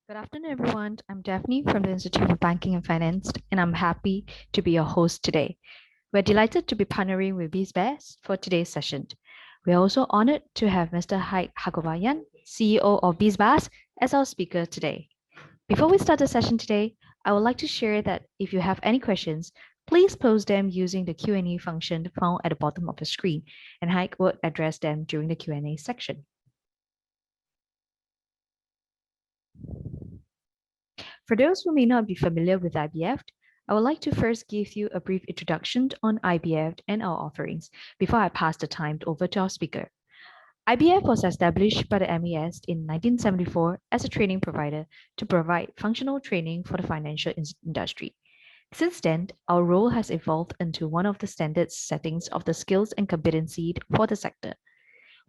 Good afternoon, everyone. I'm Daphne from the Institute of Banking and Finance, and I'm happy to be your host today. We're delighted to be partnering with BizBaz for today's session. We're also honored to have Mr. Haik Hagobayan, CEO of BizBaz, as our speaker today. Before we start the session today, I would like to share that if you have any questions, please post them using the Q&A function found at the bottom of the screen, and Haik will address them during the Q&A section. For those who may not be familiar with IBF, I would like to first give you a brief introduction on IBF and our offerings before I pass the time over to our speaker. IBF was established by the MES in 1974 as a training provider to provide functional training for the financial industry. Since then, our role has evolved into one of the standard settings of the skills and competency for the sector.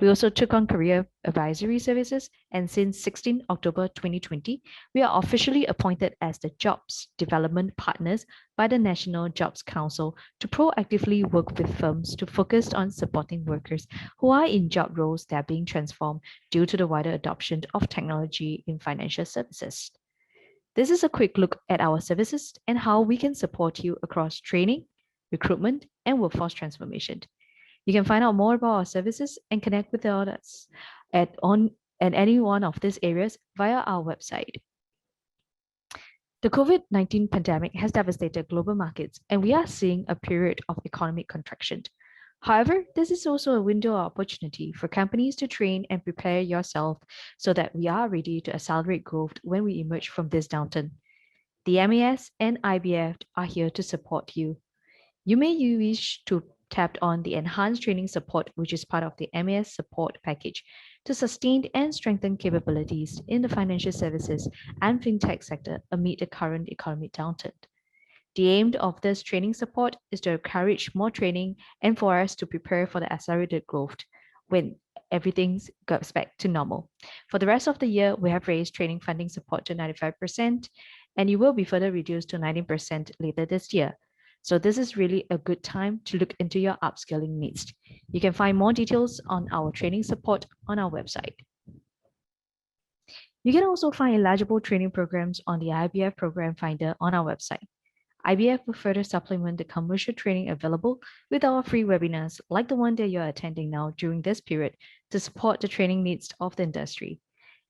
We also took on career advisory services, and since 16 October 2020, we are officially appointed as the Jobs Development Partners by the National Jobs Council to proactively work with firms to focus on supporting workers who are in job roles that are being transformed due to the wider adoption of technology in financial services. This is a quick look at our services and how we can support you across training, recruitment, and workforce transformation. You can find out more about our services and connect with us at any one of these areas via our website. The COVID-19 pandemic has devastated global markets, and we are seeing a period of economic contraction. However, this is also a window of opportunity for companies to train and prepare yourself so that we are ready to accelerate growth when we emerge from this downturn. The MES and IBF are here to support you. You may wish to tap on the enhanced training support, which is part of the MES support package, to sustain and strengthen capabilities in the financial services and fintech sector amid the current economic downturn. The aim of this training support is to encourage more training and for us to prepare for the accelerated growth when everything goes back to normal. For the rest of the year, we have raised training funding support to 95%, and it will be further reduced to 19% later this year. So this is really a good time to look into your upskilling needs. You can find more details on our training support on our website. You can also find eligible training programs on the IBF Program Finder on our website. IBF will further supplement the commercial training available with our free webinars like the one that you're attending now during this period to support the training needs of the industry.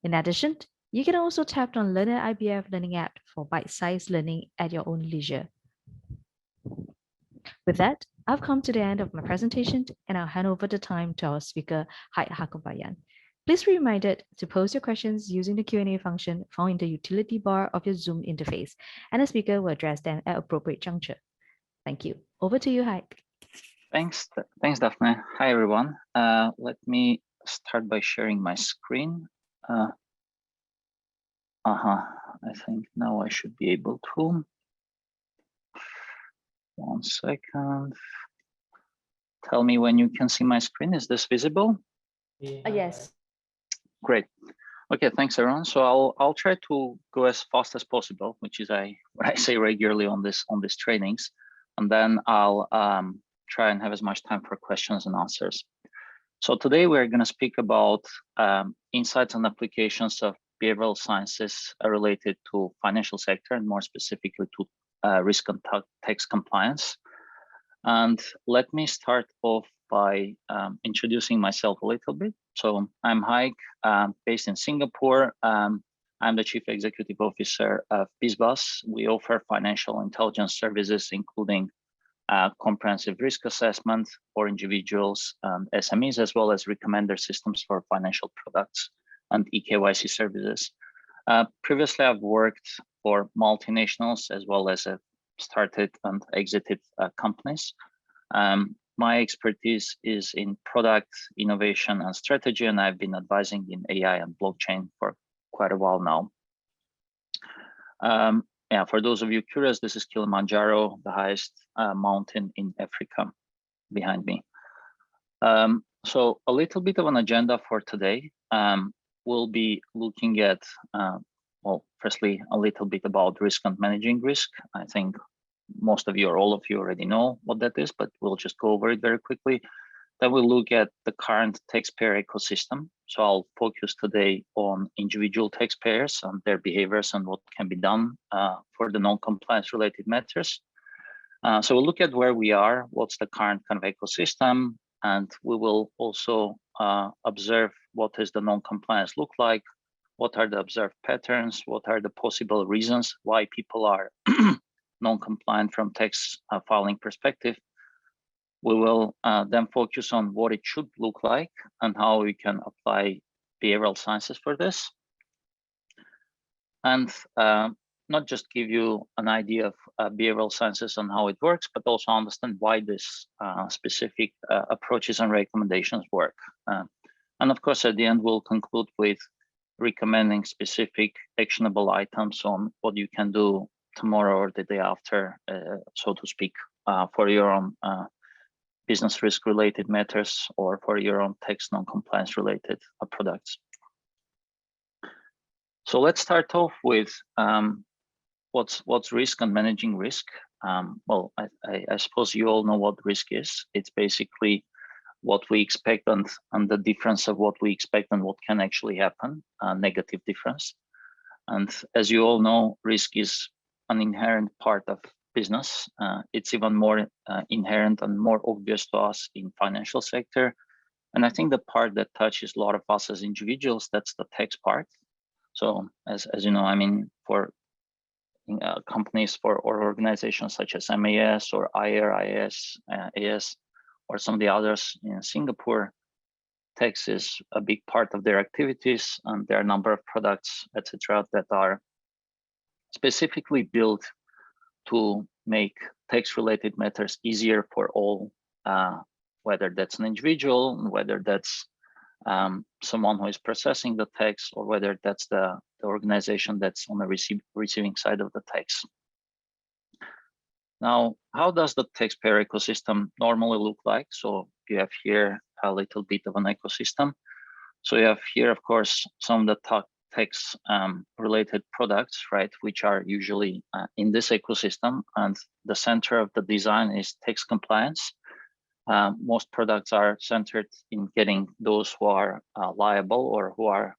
In addition, you can also tap on Learner IBF Learning app for bite-sized learning at your own leisure. With that, I've come to the end of my presentation and I'll hand over the time to our speaker, Haik Hagobayan. Please be reminded to post your questions using the Q&A function found in the utility bar of your Zoom interface, and the speaker will address them at appropriate juncture. Thank you. Over to you, Haik. Thanks, Daphne. Hi, everyone. Let me start by sharing my screen. I think now I should be able to. 1 second. Tell me when you can see my screen. Is this visible? Yes. Great. Okay, thanks everyone. So I'll try to go as fast as possible, which is what I say regularly on these trainings, and then I'll try and have as much time for questions and answers. So today we're going to speak about insights and applications of behavioral sciences related to financial sector, and more specifically to risk and tax compliance. And let me start off by introducing myself a little bit. So I'm Haik, based in Singapore. I'm the Chief Executive Officer of BizBaz. We offer financial intelligence services, including comprehensive risk assessment for individuals and SMEs, as well as recommender systems for financial products and eKYC services. Previously, I've worked for multinationals as well as started and exited companies. My expertise is in product innovation and strategy, and I've been advising in AI and blockchain for quite a while now. Yeah, for those of you curious, this is Kilimanjaro, the highest mountain in Africa behind me. So a little bit of an agenda for today. We'll be looking at, well, firstly, a little bit about risk and managing risk. I think most of you or all of you already know what that is, but we'll just go over it very quickly. Then we'll look at the current taxpayer ecosystem So I'll focus today on individual taxpayers and their behaviors and what can be done for the non-compliance related matters. So we'll look at where we are, what's the current kind of ecosystem, and we will also observe what is the non-compliance look like, what are the observed patterns, what are the possible reasons why people are non-compliant from tax filing perspective. We will then focus on what it should look like and how we can apply behavioral sciences for this. And not just give you an idea of behavioral sciences and how it works, but also understand why this specific approaches and recommendations work. And of course, at the end, we'll conclude with recommending specific actionable items on what you can do tomorrow or the day after, so to speak, for your own business risk related matters or for your own tax non-compliance related products. So let's start off with what's risk and managing risk. Well, I suppose you all know what risk is. It's basically what we expect and the difference of what we expect and what can actually happen, a negative difference. And as you all know, risk is an inherent part of business. It's even more inherent and more obvious to us in financial sector. And I think the part that touches a lot of us as individuals, that's the tax part. So as you know, I mean, for companies or organizations such as MAS or IRIS, AS, or some of the others in Singapore, tax is a big part of their activities, and there are a number of products, etc., that are specifically built to make tax-related matters easier for all, whether that's an individual, whether that's someone who is processing the tax, or whether that's the organization that's on the receiving side of the tax. Now, how does the taxpayer ecosystem normally look like? So you have here a little bit of an ecosystem. So you have here, of course, some of the tax related products, right, which are usually in this ecosystem, and the center of the design is tax compliance. Most products are centered in getting those who are liable or who are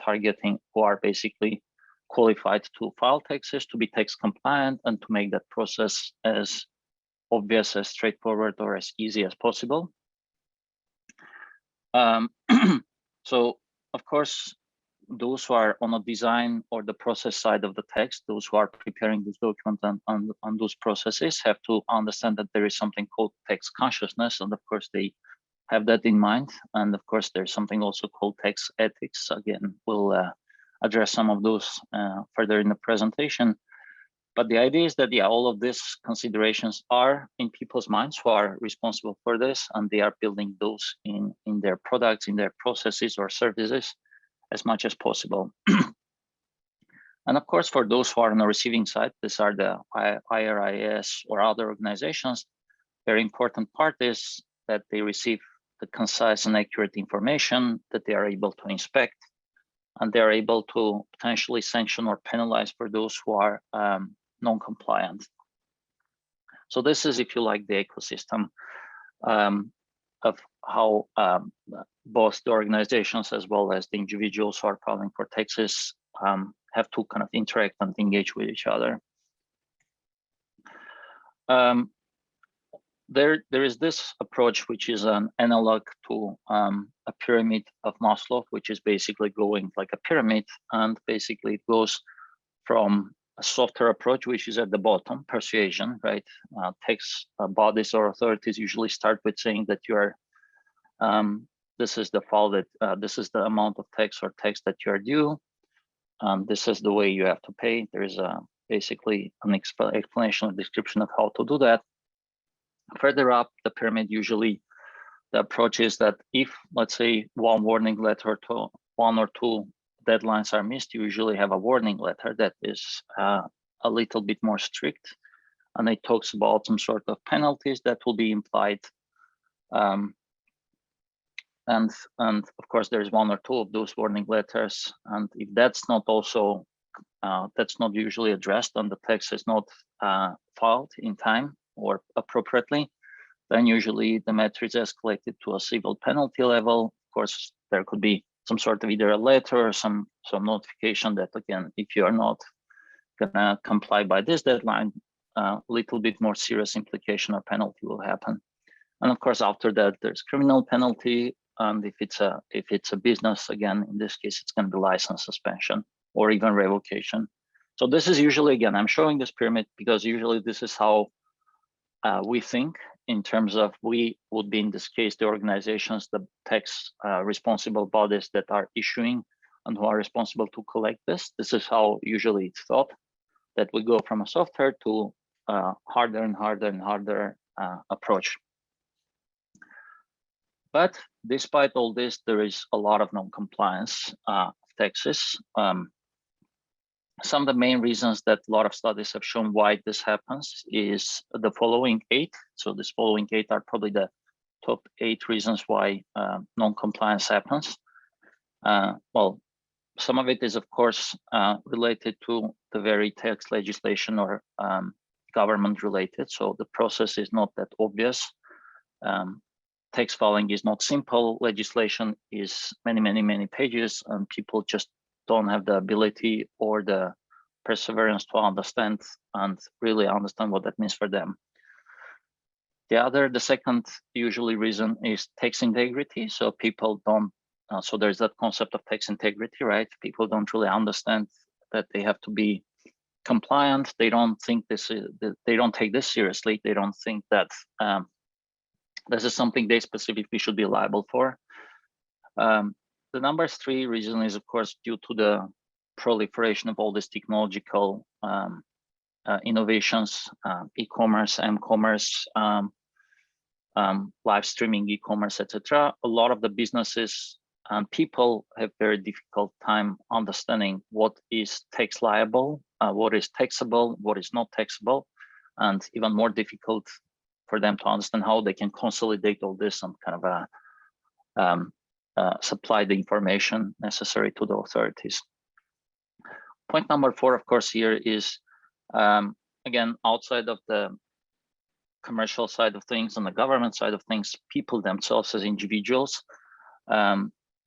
targeting, who are basically qualified to file taxes, to be tax compliant, and to make that process as obvious, as straightforward, or as easy as possible. So, of course, those who are on a design or the process side of the text, those who are preparing this document and those processes have to understand that there is something called tax consciousness. And of course, they have that in mind. And of course, there's something also called tax ethics. Again, we'll address some of those further in the presentation. But the idea is that, yeah, all of these considerations are in people's minds who are responsible for this, and they are building those in their products, in their processes or services as much as possible. And of course, for those who are on the receiving side, these are the IRIS or other organizations. Very important part is that they receive the concise and accurate information, that they are able to inspect, and they are able to potentially sanction or penalize for those who are non-compliant. So this is, if you like, the ecosystem of how both the organizations as well as the individuals who are filing for taxes have to kind of interact and engage with each other. There is this approach, which is an analog to a pyramid of Maslow, which is basically going like a pyramid, and basically it goes from a softer approach, which is at the bottom, persuasion, right? Tax bodies or authorities usually start with saying that you are, this is the file that, this is the amount of tax or tax that you are due. This is the way you have to pay. There is basically an explanation or description of how to do that. Further up the pyramid, usually the approach is that if, let's say, one warning letter to one or two deadlines are missed, you usually have a warning letter that is a little bit more strict, and it talks about some sort of penalties that will be implied. And of course, there's one or two of those warning letters, and if that's not also that's not usually addressed and the tax is not filed in time or appropriately, then usually the matter is escalated to a civil penalty level. Of course, there could be some sort of either a letter or some notification that, again, if you are not gonna comply by this deadline, a little bit more serious implication or penalty will happen. And of course, after that, there's criminal penalty. And if it's a business, again, in this case, it's going to be license suspension or even revocation. So this is usually, again, I'm showing this pyramid because usually this is how we think in terms of we would be, in this case, the organizations, the tax responsible bodies that are issuing and who are responsible to collect this. This is how usually it's thought, that we go from a softer to harder and harder and harder approach. But despite all this, there is a lot of non-compliance of taxes. Some of the main reasons that a lot of studies have shown why this happens is the following 8. So this following 8 are probably the top 8 reasons why non-compliance happens. Well, some of it is, of course, related to the very tax legislation or government related. So the process is not that obvious. Tax filing is not simple. Legislation is many, many, many pages, and people just don't have the ability or the perseverance to understand and really understand what that means for them. The second usually reason is tax integrity. So people don't, so there's that concept of tax integrity, right? People don't really understand that they have to be compliant. They don't think they don't take this seriously. They don't think that this is something they specifically should be liable for. The number 3 reason is, of course, due to the proliferation of all these technological innovations, e-commerce, m-commerce, live streaming e-commerce, etc. A lot of the businesses and people have very difficult time understanding what is tax liable, what is taxable, what is not taxable, and even more difficult for them to understand how they can consolidate all this and kind of supply the information necessary to the authorities. Point number 4, of course, here is, again, outside of the commercial side of things and the government side of things, people themselves as individuals,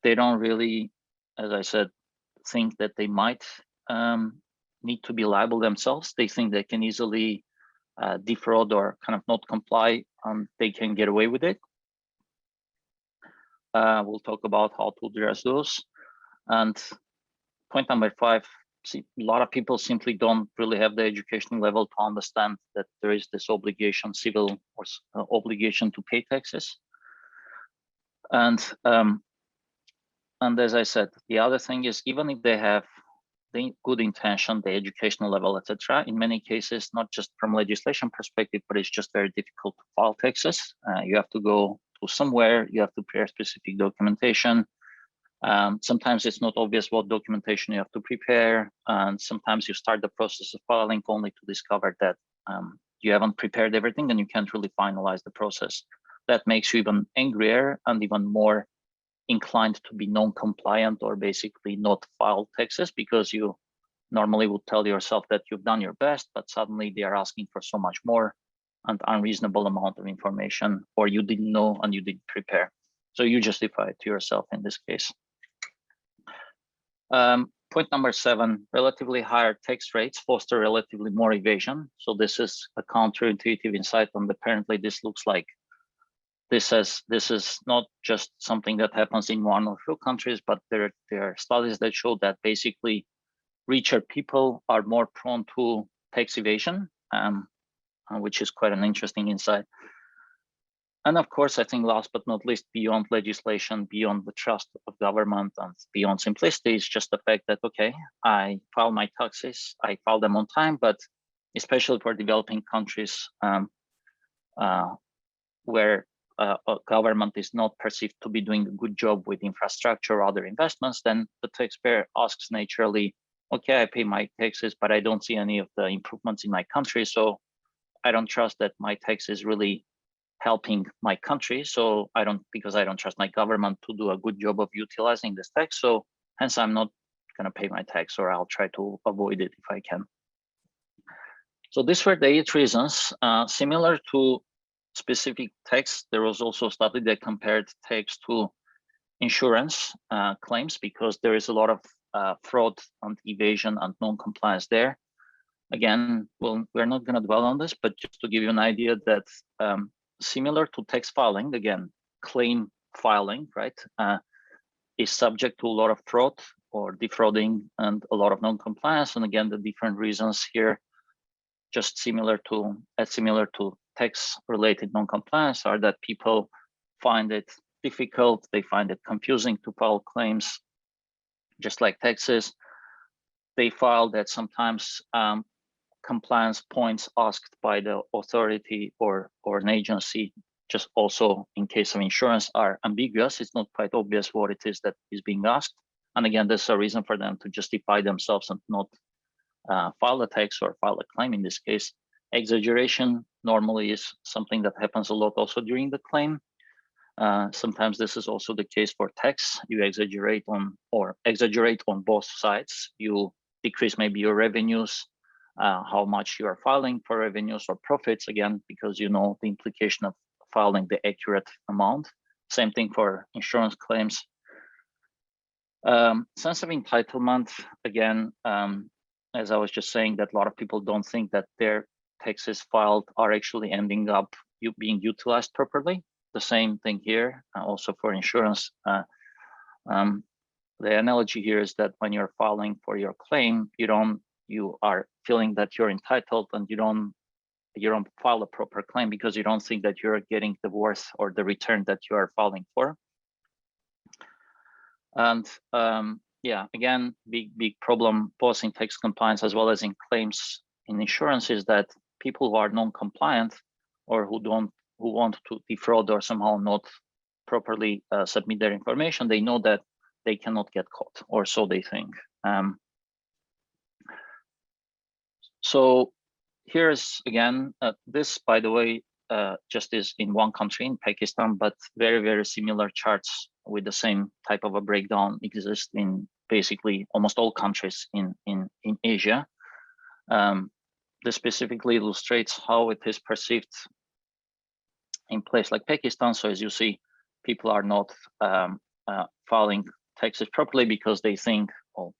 they don't really, as I said, think that they might need to be liable themselves. They think they can easily defraud or kind of not comply, and they can get away with it. We'll talk about how to address those. And point number 5, see, a lot of people simply don't really have the educational level to understand that there is this obligation, civil or obligation to pay taxes. And as I said, the other thing is, even if they have the good intention, the educational level, etc., in many cases, not just from legislation perspective, but it's just very difficult to file taxes. You have to go to somewhere, you have to prepare specific documentation. Sometimes it's not obvious what documentation you have to prepare, and sometimes you start the process of filing only to discover that you haven't prepared everything and you can't really finalize the process. That makes you even angrier and even more inclined to be non-compliant or basically not file taxes, because you normally would tell yourself that you've done your best, but suddenly they are asking for so much more and unreasonable amount of information, or you didn't know and you didn't prepare. So you justify it to yourself in this case. Point number 7, relatively higher tax rates foster relatively more evasion. So this is a counterintuitive insight, and apparently this looks like this is not just something that happens in 1 or 2 countries, but there are studies that show that basically richer people are more prone to tax evasion, which is quite an interesting insight. And of course, I think last but not least, beyond legislation, beyond the trust of government, and beyond simplicity, is just the fact that, okay, I file my taxes, I file them on time, but especially for developing countries where a government is not perceived to be doing a good job with infrastructure or other investments, then the taxpayer asks naturally, okay, I pay my taxes, but I don't see any of the improvements in my country, so I don't trust that my tax is really helping my country. So because I don't trust my government to do a good job of utilizing this tax. So hence I'm not gonna pay my tax, or I'll try to avoid it if I can. So these were the 8 reasons. Similar to specific tax, there was also a study that compared tax to insurance claims, because there is a lot of fraud and evasion and non-compliance there. Again, we're not going to dwell on this, but just to give you an idea that similar to tax filing, again, claim filing, right, is subject to a lot of fraud or defrauding and a lot of non-compliance. And again, the different reasons here, just similar to tax-related non-compliance, are that people find it difficult, they find it confusing to file claims, just like taxes. They file that sometimes compliance points asked by the authority or an agency, just also in case of insurance, are ambiguous. It's not quite obvious what it is that is being asked. And again, there's a reason for them to justify themselves and not file a tax or file a claim in this case. Exaggeration normally is something that happens a lot also during the claim. Sometimes this is also the case for tax. You exaggerate on both sides. You decrease maybe your revenues, how much you are filing for revenues or profits, again, because you know the implication of filing the accurate amount. Same thing for insurance claims. Sense of entitlement, again, as I was just saying, that a lot of people don't think that their taxes filed are actually ending up being utilized properly. The same thing here, also for insurance. The analogy here is that when you're filing for your claim, you are feeling that you're entitled, and you don't file a proper claim because you don't think that you're getting the worth or the return that you are filing for. And yeah, again, big problem both in tax compliance as well as in claims in insurance is that people who are non-compliant or who want to defraud or somehow not properly submit their information, they know that they cannot get caught, or so they think. So here's again, this, by the way, just is in one country, in Pakistan, but very similar charts with the same type of a breakdown exist in basically almost all countries in Asia. This specifically illustrates how it is perceived in place like Pakistan. So as you see, people are not filing taxes properly because they think,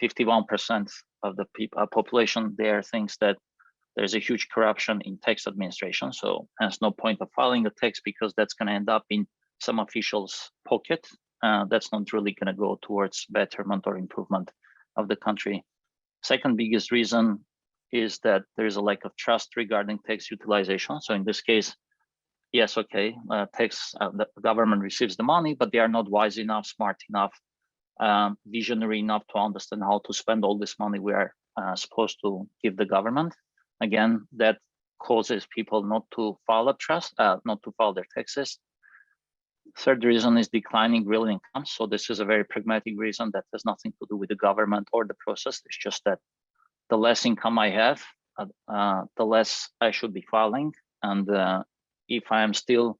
51% of the population there thinks that there's a huge corruption in tax administration. So hence no point of filing a tax because that's going to end up in some official's pocket. That's not really going to go towards betterment or improvement of the country. Second biggest reason is that there is a lack of trust regarding tax utilization. So in this case, yes, okay, the government receives the money, but they are not wise enough, smart enough, visionary enough to understand how to spend all this money we are supposed to give the government. Again, that causes people not to file their taxes. Third reason is declining real income. So this is a very pragmatic reason that has nothing to do with the government or the process. It's just that the less income I have, the less I should be filing. And if I am still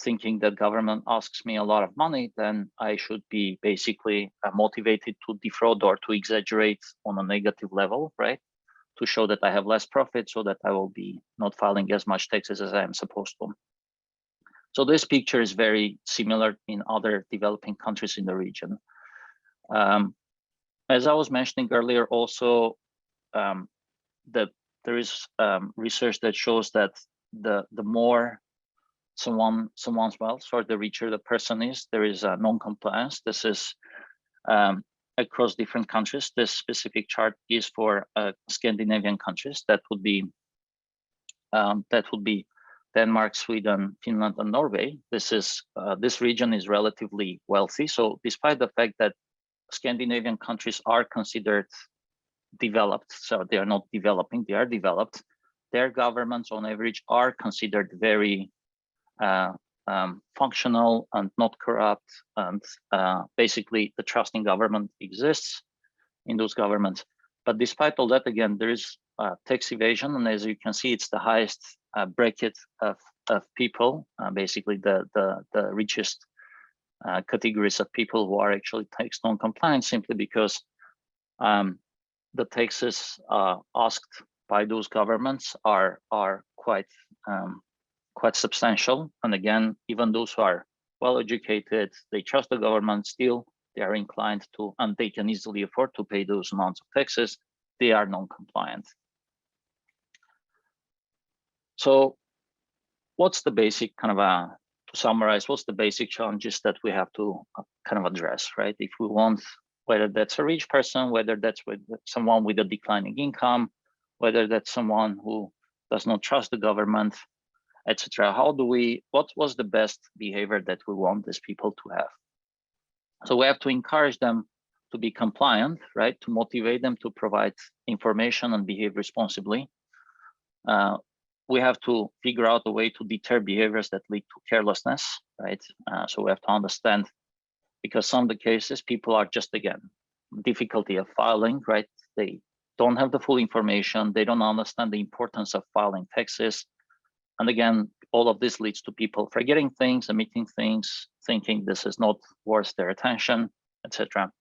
thinking that government asks me a lot of money, then I should be basically motivated to defraud or to exaggerate on a negative level, right? To show that I have less profit so that I will be not filing as much taxes as I am supposed to. So this picture is very similar in other developing countries in the region. As I was mentioning earlier, also that there is research that shows that the more someone's wealth, or the richer the person is, there is a non-compliance. This is across different countries. This specific chart is for Scandinavian countries. That would be Denmark, Sweden, Finland, and Norway. This region is relatively wealthy. So despite the fact that Scandinavian countries are considered developed, so they are not developing, they are developed, their governments on average are considered very functional and not corrupt, and basically the trust in government exists in those governments. But despite all that, again, there is tax evasion, and as you can see, it's the highest bracket of people, basically the richest categories of people who are actually tax non-compliant, simply because the taxes asked by those governments are quite substantial. And again, even those who are well educated, they trust the government still, they are inclined to, and they can easily afford to pay those amounts of taxes, they are non-compliant. So what's the basic kind of to summarize, what's the basic challenges that we have to kind of address, right? If we want, whether that's a rich person, whether that's with someone with a declining income, whether that's someone who does not trust the government, etc. How do we, what was the best behavior that we want these people to have? So we have to encourage them to be compliant, right? To motivate them to provide information and behave responsibly. We have to figure out a way to deter behaviors that lead to carelessness, right? So we have to understand, because some of the cases, people are just, again, difficulty of filing, right? They don't have the full information. They don't understand the importance of filing taxes. And again, all of this leads to people forgetting things, omitting things, thinking this is not worth their attention, etc.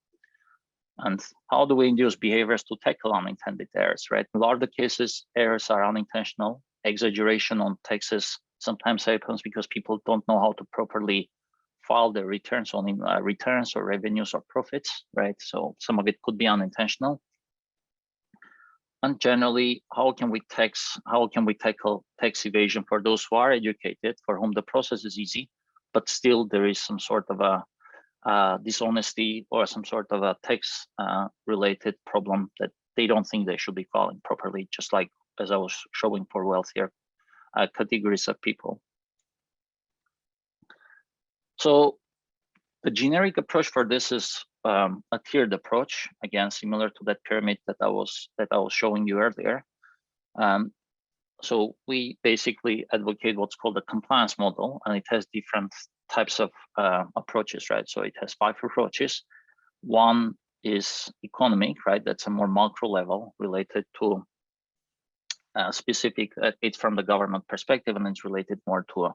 And how do we induce behaviors to tackle unintended errors, right? In a lot of the cases, errors are unintentional. Exaggeration on taxes sometimes happens because people don't know how to properly file their returns on returns or revenues or profits, right? So some of it could be unintentional. And generally, how can we tackle tax evasion for those who are educated, for whom the process is easy, but still there is some sort of a dishonesty or some sort of a tax related problem that they don't think they should be filing properly, just like as I was showing for wealthier categories of people. So the generic approach for this is a tiered approach, again, similar to that pyramid that I was showing you earlier. So we basically advocate what's called a compliance model, and it has different types of approaches, right? So it has 5 approaches. One is economic, right? That's a more macro level related to specific, it's from the government perspective, and it's related more to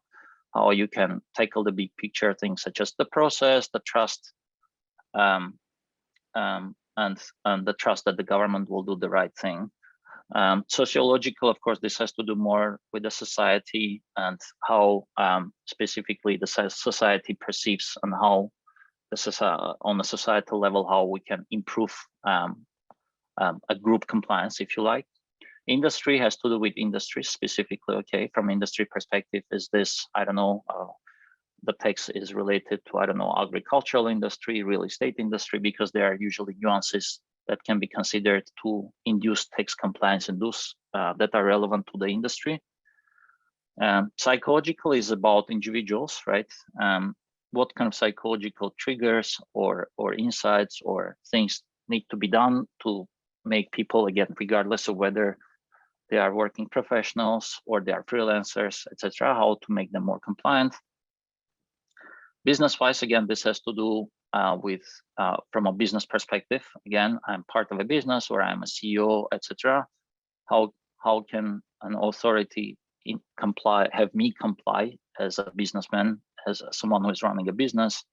how you can tackle the big picture things such as the process, the trust, and the trust that the government will do the right thing. Sociological, of course, this has to do more with the society and how specifically the society perceives and how on a societal level, how we can improve a group compliance, if you like. Industry has to do with industry specifically, okay? From industry perspective, is this, I don't know, the tax is related to, I don't know, agricultural industry, real estate industry, because there are usually nuances that can be considered to induce tax compliance in those that are relevant to the industry. Psychological is about individuals, right? What kind of psychological triggers or insights or things need to be done to make people, again, regardless of whether they are working professionals or they are freelancers, etc., how to make them more compliant. Business-wise, again, this has to do with from a business perspective. Again, I'm part of a business or I'm a CEO, etc. How can an authority have me comply as a businessman, as someone who is running a business,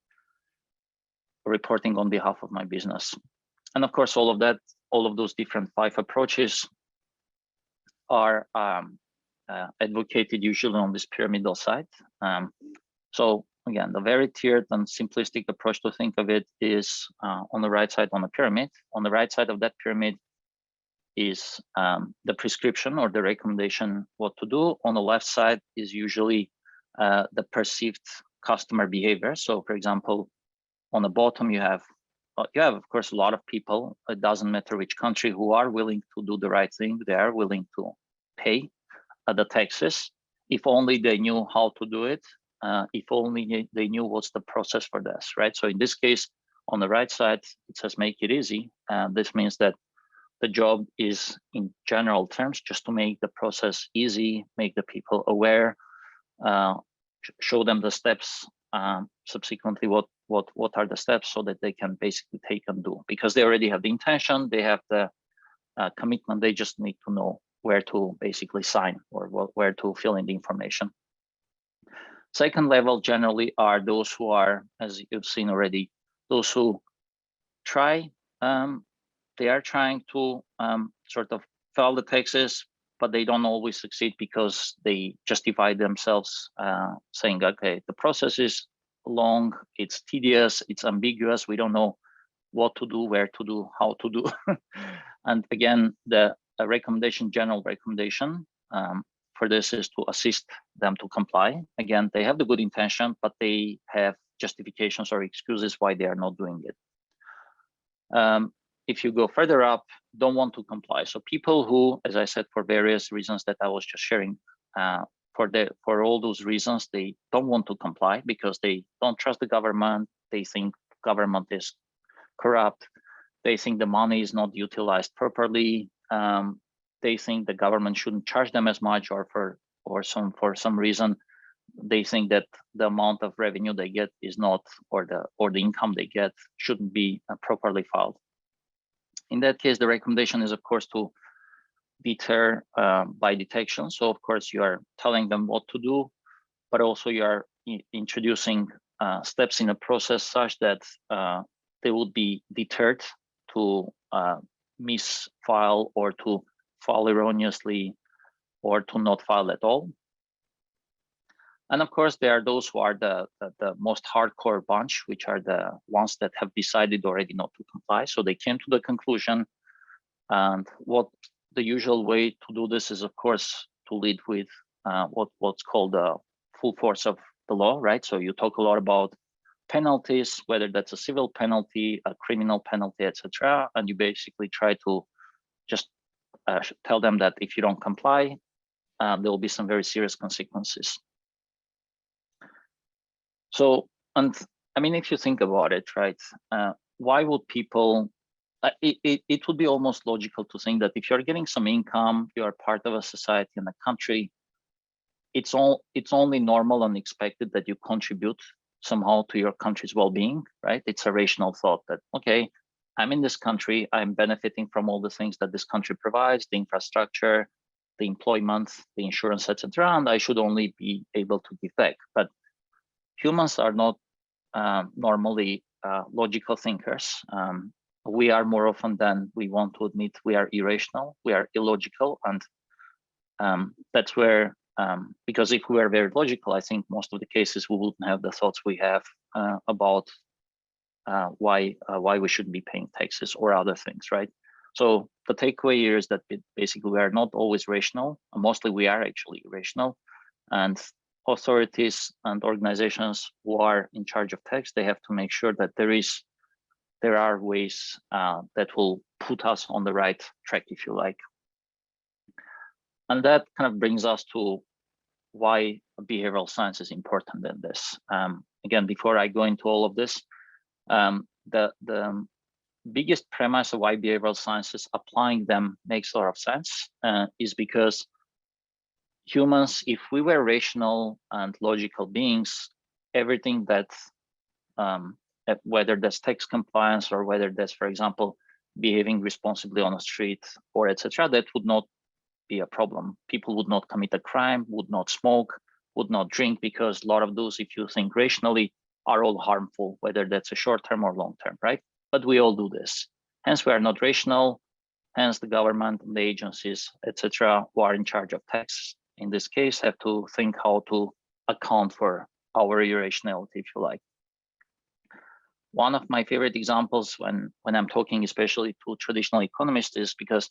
reporting on behalf of my business? And of course, all of those different 5 approaches are advocated usually on this pyramidal side. So again, the very tiered and simplistic approach to think of it is on the right side on the pyramid. On the right side of that pyramid is the prescription or the recommendation what to do. On the left side is usually the perceived customer behavior. So for example, on the bottom you have of course a lot of people, it doesn't matter which country, who are willing to do the right thing. They are willing to pay the taxes if only they knew how to do it, if only they knew what's the process for this, right? So in this case, on the right side, it says make it easy. This means that the job is, in general terms, just to make the process easy, make the people aware, show them the steps, subsequently what are the steps so that they can basically take and do, because they already have the intention, they have the commitment, they just need to know where to basically sign or where to fill in the information. Second level generally are those who are, as you've seen already, those who try, they are trying to sort of file the taxes, but they don't always succeed because they justify themselves saying, okay, the process is long, it's tedious, it's ambiguous. We don't know what to do, where to do, how to do. And again, the general recommendation for this is to assist them to comply. Again, they have the good intention, but they have justifications or excuses why they are not doing it. If you go further up, don't want to comply. So people who, as I said, for various reasons that I was just sharing, for all those reasons, they don't want to comply because they don't trust the government. They think government is corrupt. They think the money is not utilized properly. They think the government shouldn't charge them as much, or for some reason, they think that the amount of revenue they get is not, or the income they get shouldn't be properly filed. In that case, the recommendation is, of course, to deter by detection. So, of course, you are telling them what to do, but also you are introducing steps in a process such that they would be deterred to misfile or to file erroneously or to not file at all. And of course, there are those who are the most hardcore bunch, which are the ones that have decided already not to comply. So they came to the conclusion. And what the usual way to do this is, of course, to lead with what's called the full force of the law, right? So you talk a lot about penalties, whether that's a civil penalty, a criminal penalty, etc. And you basically try to just tell them that if you don't comply, there will be some very serious consequences. So, and I mean, if you think about it, right, why would people, it would be almost logical to think that if you're getting some income, you are part of a society and a country, it's only normal and expected that you contribute somehow to your country's well-being, right? It's a rational thought that, okay, I'm in this country, I'm benefiting from all the things that this country provides, the infrastructure, the employment, the insurance, etc., and I should only be able to give back. But humans are not normally logical thinkers. We are, more often than we want to admit, we are irrational, we are illogical, and that's where, because if we were very logical, I think most of the cases we wouldn't have the thoughts we have about why we shouldn't be paying taxes or other things, right? So the takeaway here is that basically we are not always rational, and mostly we are actually irrational, and authorities and organizations who are in charge of tax, they have to make sure that there are ways that will put us on the right track, if you like. And that kind of brings us to why behavioral science is important in this. Again, before I go into all of this, the biggest premise of why behavioral sciences, applying them makes a lot of sense, is because humans, if we were rational and logical beings, everything that, whether that's tax compliance or whether that's, for example, behaving responsibly on the street or etc., that would not be a problem. People would not commit a crime, would not smoke, would not drink, because a lot of those, if you think rationally, are all harmful, whether that's a short-term or long-term, right? But we all do this. Hence, we are not rational. Hence, the government, the agencies, etc., who are in charge of tax, in this case, have to think how to account for our irrationality, if you like. One of my favorite examples when I'm talking especially to traditional economists is because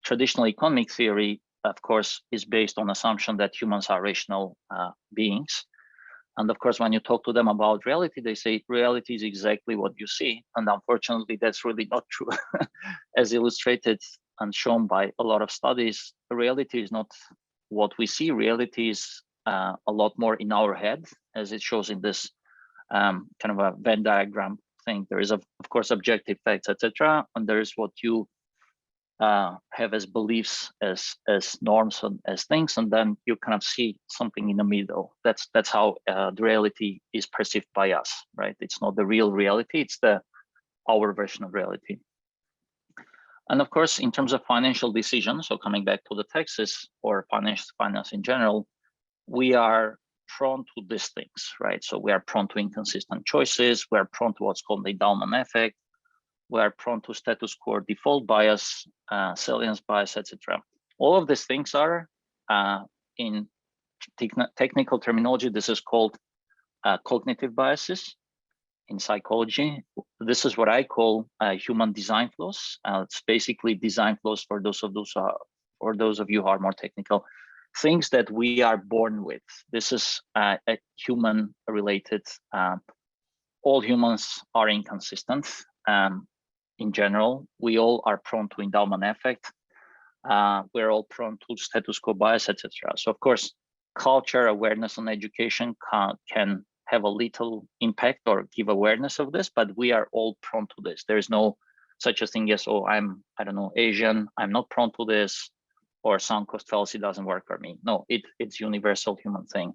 traditional economic theory, of course, is based on assumption that humans are rational beings. And of course, when you talk to them about reality, they say reality is exactly what you see. And unfortunately, that's really not true. As illustrated and shown by a lot of studies, reality is not what we see. Reality is a lot more in our head, as it shows in this kind of a Venn diagram thing. There is, of course, objective facts, etc., and there is what you have as beliefs, as norms, and as things, and then you kind of see something in the middle. That's how the reality is perceived by us, right? It's not the real reality; it's our version of reality. And of course, in terms of financial decisions, so coming back to the taxes or finance in general, we are prone to these things, right? So we are prone to inconsistent choices. We are prone to what's called the endowment effect. We are prone to status quo default bias, salience bias, etc. All of these things are, in technical terminology, this is called cognitive biases in psychology. This is what I call human design flaws. It's basically design flaws for those of you who are more technical, things that we are born with. This is a human related. All humans are inconsistent. In general, we all are prone to endowment effect. We're all prone to status quo bias, etc. So of course, culture, awareness, and education can have a little impact or give awareness of this, but we are all prone to this. There is no such a thing as, oh, I don't know, Asian, I'm not prone to this, or sunk cost fallacy doesn't work for me. No, it's universal human thing.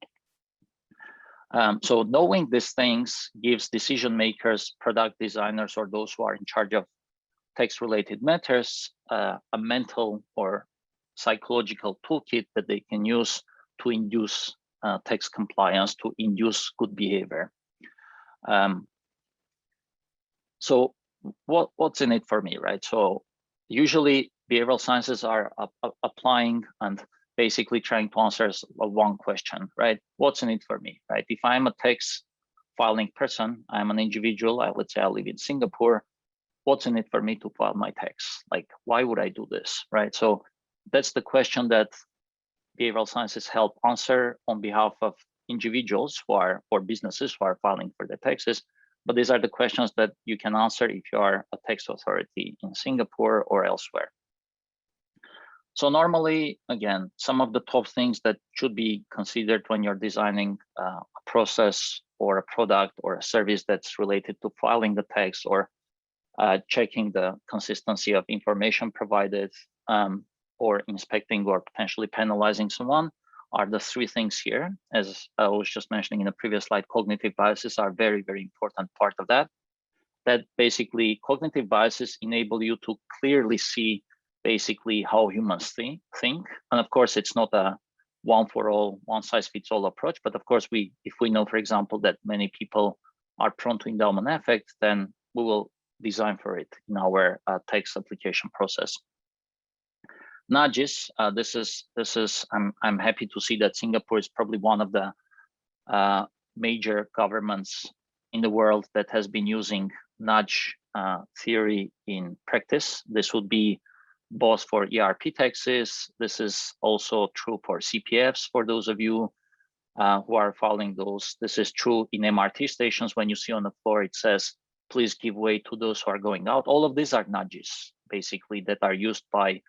So knowing these things gives decision makers, product designers, or those who are in charge of text-related matters, a mental or psychological toolkit that they can use to induce text compliance, to induce good behavior. So what's in it for me, right? So usually behavioral sciences are applying and basically trying to answer one question, right? What's in it for me, right? If I'm a text filing person, I'm an individual, let's say I live in Singapore, what's in it for me to file my tax? Like, why would I do this, right? So that's the question that behavioral sciences help answer on behalf of individuals who are, or businesses who are filing for their taxes. But these are the questions that you can answer if you are a tax authority in Singapore or elsewhere. So normally, again, some of the top things that should be considered when you're designing a process or a product or a service that's related to filing the tax or checking the consistency of information provided, or inspecting or potentially penalizing someone are the three things here. As I was just mentioning in the previous slide, cognitive biases are very, very important part of that. That basically cognitive biases enable you to clearly see basically how humans think. And of course, it's not a one for all, one size fits all approach. But of course, if we know, for example, that many people are prone to endowment effect, then we will design for it in our text application process. Nudges. This is. I'm happy to see that Singapore is probably one of the major governments in the world that has been using nudge theory in practice. This would be both for ERP taxes. This is also true for CPFs for those of you who are following those. This is true in MRT stations. When you see on the floor, it says, please give way to those who are going out. All of these are nudges, basically, that are used by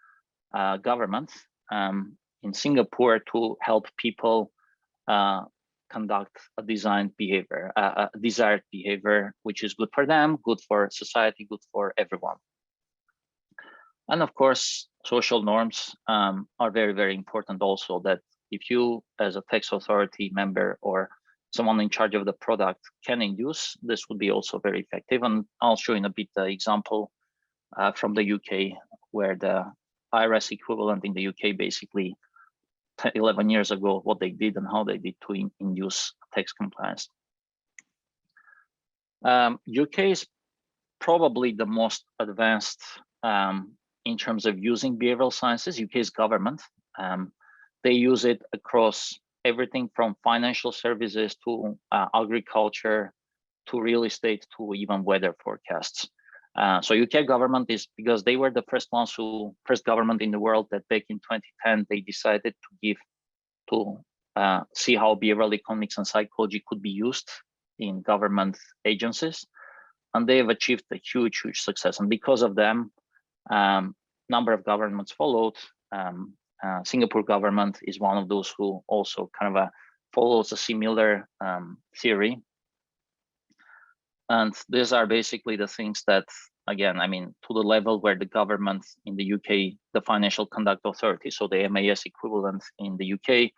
government in Singapore to help people conduct a desired behavior, which is good for them, good for society, good for everyone. And of course, social norms are very, very important also, that if you as a tax authority member or someone in charge of the product can induce, this would be also very effective. And I'll show in a bit the example from the UK, where the IRS equivalent in the UK basically 11 years ago, what they did and how they did to induce tax compliance. UK is probably the most advanced in terms of using behavioral sciences. UK's government, they use it across everything from financial services to agriculture, to real estate, to even weather forecasts. So UK government is, because they were the first government in the world that back in 2010, they decided to see how behavioral economics and psychology could be used in government agencies. And they have achieved a huge, huge success. And because of them, number of governments followed. Singapore government is one of those who also kind of follows a similar theory. And these are basically the things that, again, I mean, to the level where the government in the UK, the Financial Conduct Authority, so the MAS equivalent in the UK,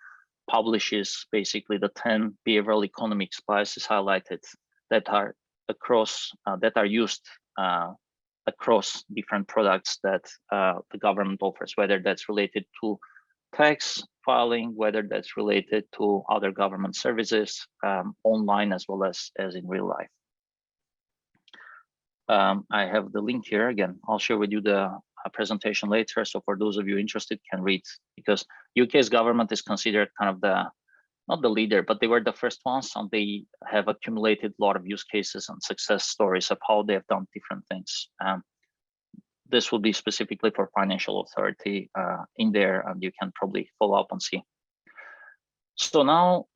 publishes basically the 10 behavioral economics biases highlighted that are across, that are used across different products that the government offers, whether that's related to tax filing, whether that's related to other government services, online as well as in real life. I have the link here. Again, I'll share with you the presentation later. So for those of you interested, can read, because UK's government is considered kind of not the leader, but they were the first ones, and they have accumulated a lot of use cases and success stories of how they have done different things. This will be specifically for financial authority in there, and you can probably follow up and see. So now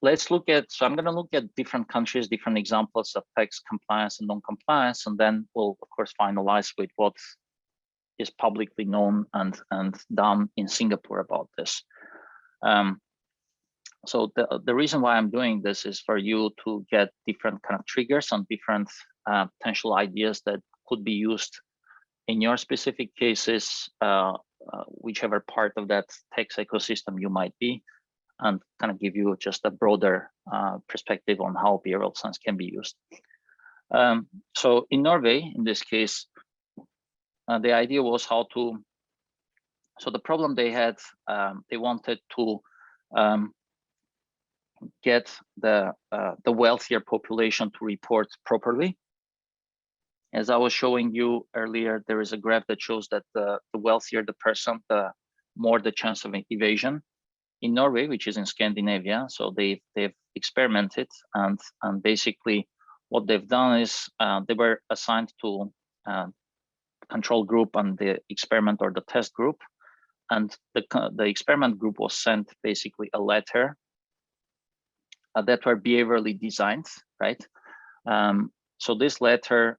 let's look at, so I'm going to look at different countries, different examples of tax compliance and non-compliance, and then we'll of course finalize with what is publicly known and done in Singapore about this. So the reason why I'm doing this is for you to get different kind of triggers and different potential ideas that could be used in your specific cases, whichever part of that tax ecosystem you might be, and kind of give you just a broader perspective on how behavioral science can be used. So in Norway, in this case, the idea was how to, so the problem they had, they wanted to get the wealthier population to report properly. As I was showing you earlier, there is a graph that shows that the wealthier the person, the more the chance of evasion. In Norway, which is in Scandinavia, so they've experimented, and basically what they've done is they were assigned to control group and the experiment or the test group, and the experiment group was sent basically a letter that were behaviorally designed, right? So this letter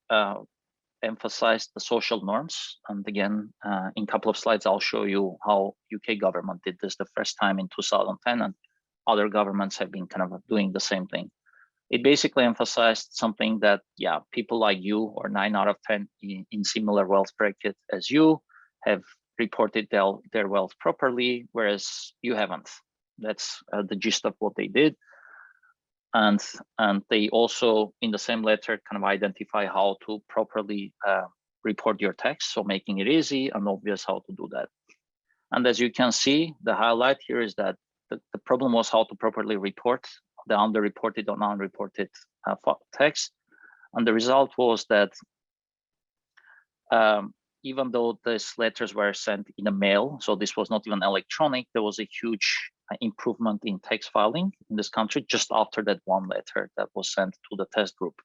emphasized the social norms. And again, in a couple of slides, I'll show you how UK government did this the first time in 2010, and other governments have been kind of doing the same thing. It basically emphasized something that, yeah, people like you, or 9 out of 10 in similar wealth bracket as you, have reported their wealth properly, whereas you haven't. That's the gist of what they did. And they also, in the same letter, kind of identify how to properly report your tax, so making it easy and obvious how to do that. And as you can see, the highlight here is that the problem was how to properly report the underreported or non-reported tax. And the result was that even though these letters were sent in a mail, so this was not even electronic, there was a huge improvement in tax filing in this country just after that one letter that was sent to the test group.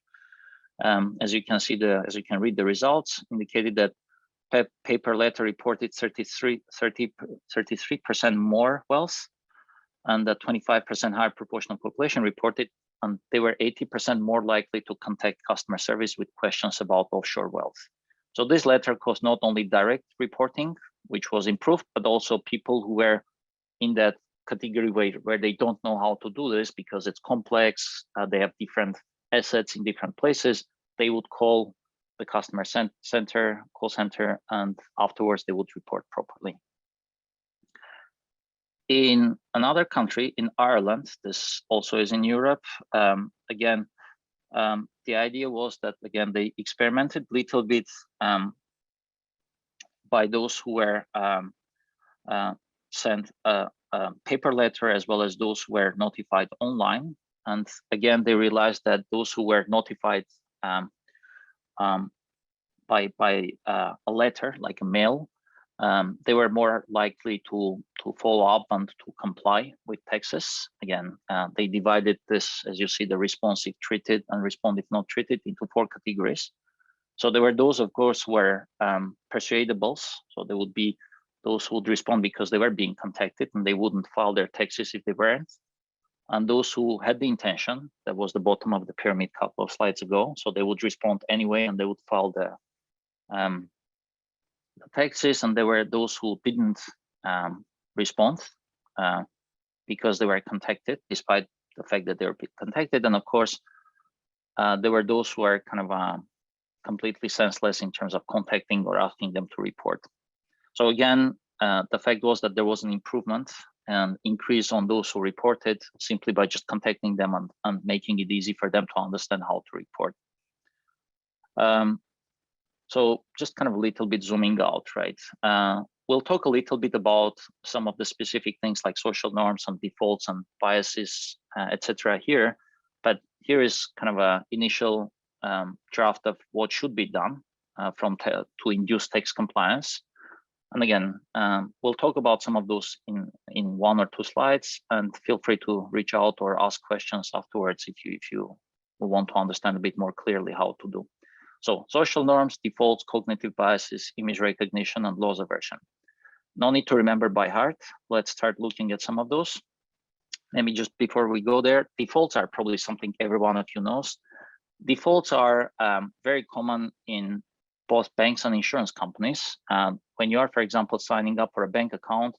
As you can see, as you can read, the results indicated that paper letter reported 33% more wealth, and that 25% higher proportion of population reported, and they were 80% more likely to contact customer service with questions about offshore wealth. So this letter caused not only direct reporting, which was improved, but also people who were in that category where they don't know how to do this because it's complex, they have different assets in different places, they would call the customer call center, and afterwards they would report properly. In another country, in Ireland, this also is in Europe, again, the idea was that, again, they experimented a little bit by those who were sent a paper letter as well as those who were notified online. And again, they realized that those who were notified by a letter, like a mail, they were more likely to follow up and to comply with taxes. Again, they divided this, as you see, the response if treated and respond if not treated, into 4 categories. So there were those, of course, who were persuadables. So there would be those who would respond because they were being contacted and they wouldn't file their taxes if they weren't. And those who had the intention, that was the bottom of the pyramid a couple of slides ago. So they would respond anyway and they would file the taxes. And there were those who didn't respond because they were contacted, despite the fact that they were contacted. And of course, there were those who are kind of completely senseless in terms of contacting or asking them to report. So again, the fact was that there was an improvement and increase on those who reported simply by just contacting them and making it easy for them to understand how to report. So just kind of a little bit zooming out, right? We'll talk a little bit about some of the specific things like social norms and defaults and biases, etc. here. But here is kind of an initial draft of what should be done to induce tax compliance. And again, we'll talk about some of those in 1 or 2 slides, and feel free to reach out or ask questions afterwards if you want to understand a bit more clearly how to do. So social norms, defaults, cognitive biases, image recognition, and loss aversion. No need to remember by heart. Let's start looking at some of those. Maybe just before we go there, defaults are probably something every one of you knows. Defaults are very common in both banks and insurance companies. When you are, for example, signing up for a bank account,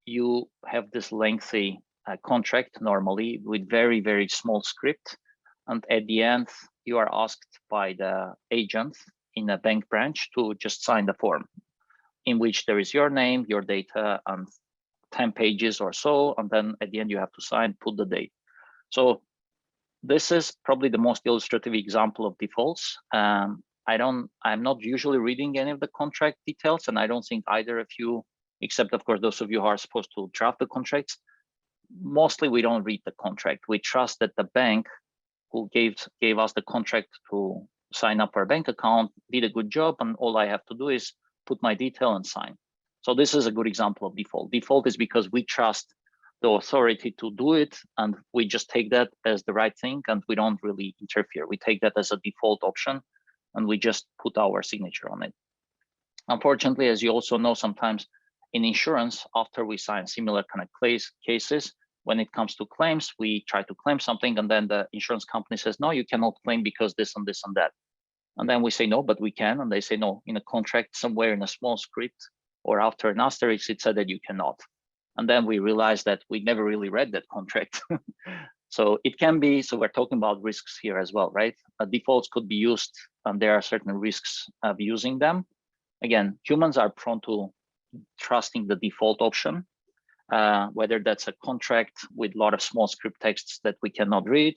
you have this lengthy contract normally with very, very small script. And at the end, you are asked by the agent in a bank branch to just sign the form, in which there is your name, your data, and 10 pages or so. And then at the end, you have to sign, put the date. So this is probably the most illustrative example of defaults. I'm not usually reading any of the contract details, and I don't think either of you, except of course those of you who are supposed to draft the contracts, mostly we don't read the contract. We trust that the bank who gave us the contract to sign up our bank account did a good job, and all I have to do is put my detail and sign. So this is a good example of default. Default is because we trust the authority to do it, and we just take that as the right thing, and we don't really interfere. We take that as a default option, and we just put our signature on it. Unfortunately, as you also know, sometimes in insurance, after we sign similar kind of cases, when it comes to claims, we try to claim something, and then the insurance company says, no, you cannot claim because this and this and that. And then we say, no, but we can. And they say, no, in a contract somewhere in a small script or after an asterisk, it said that you cannot. And then we realize that we never really read that contract. So it can be, so we're talking about risks here as well, right? Defaults could be used, and there are certain risks of using them. Again, humans are prone to trusting the default option, whether that's a contract with a lot of small script texts that we cannot read,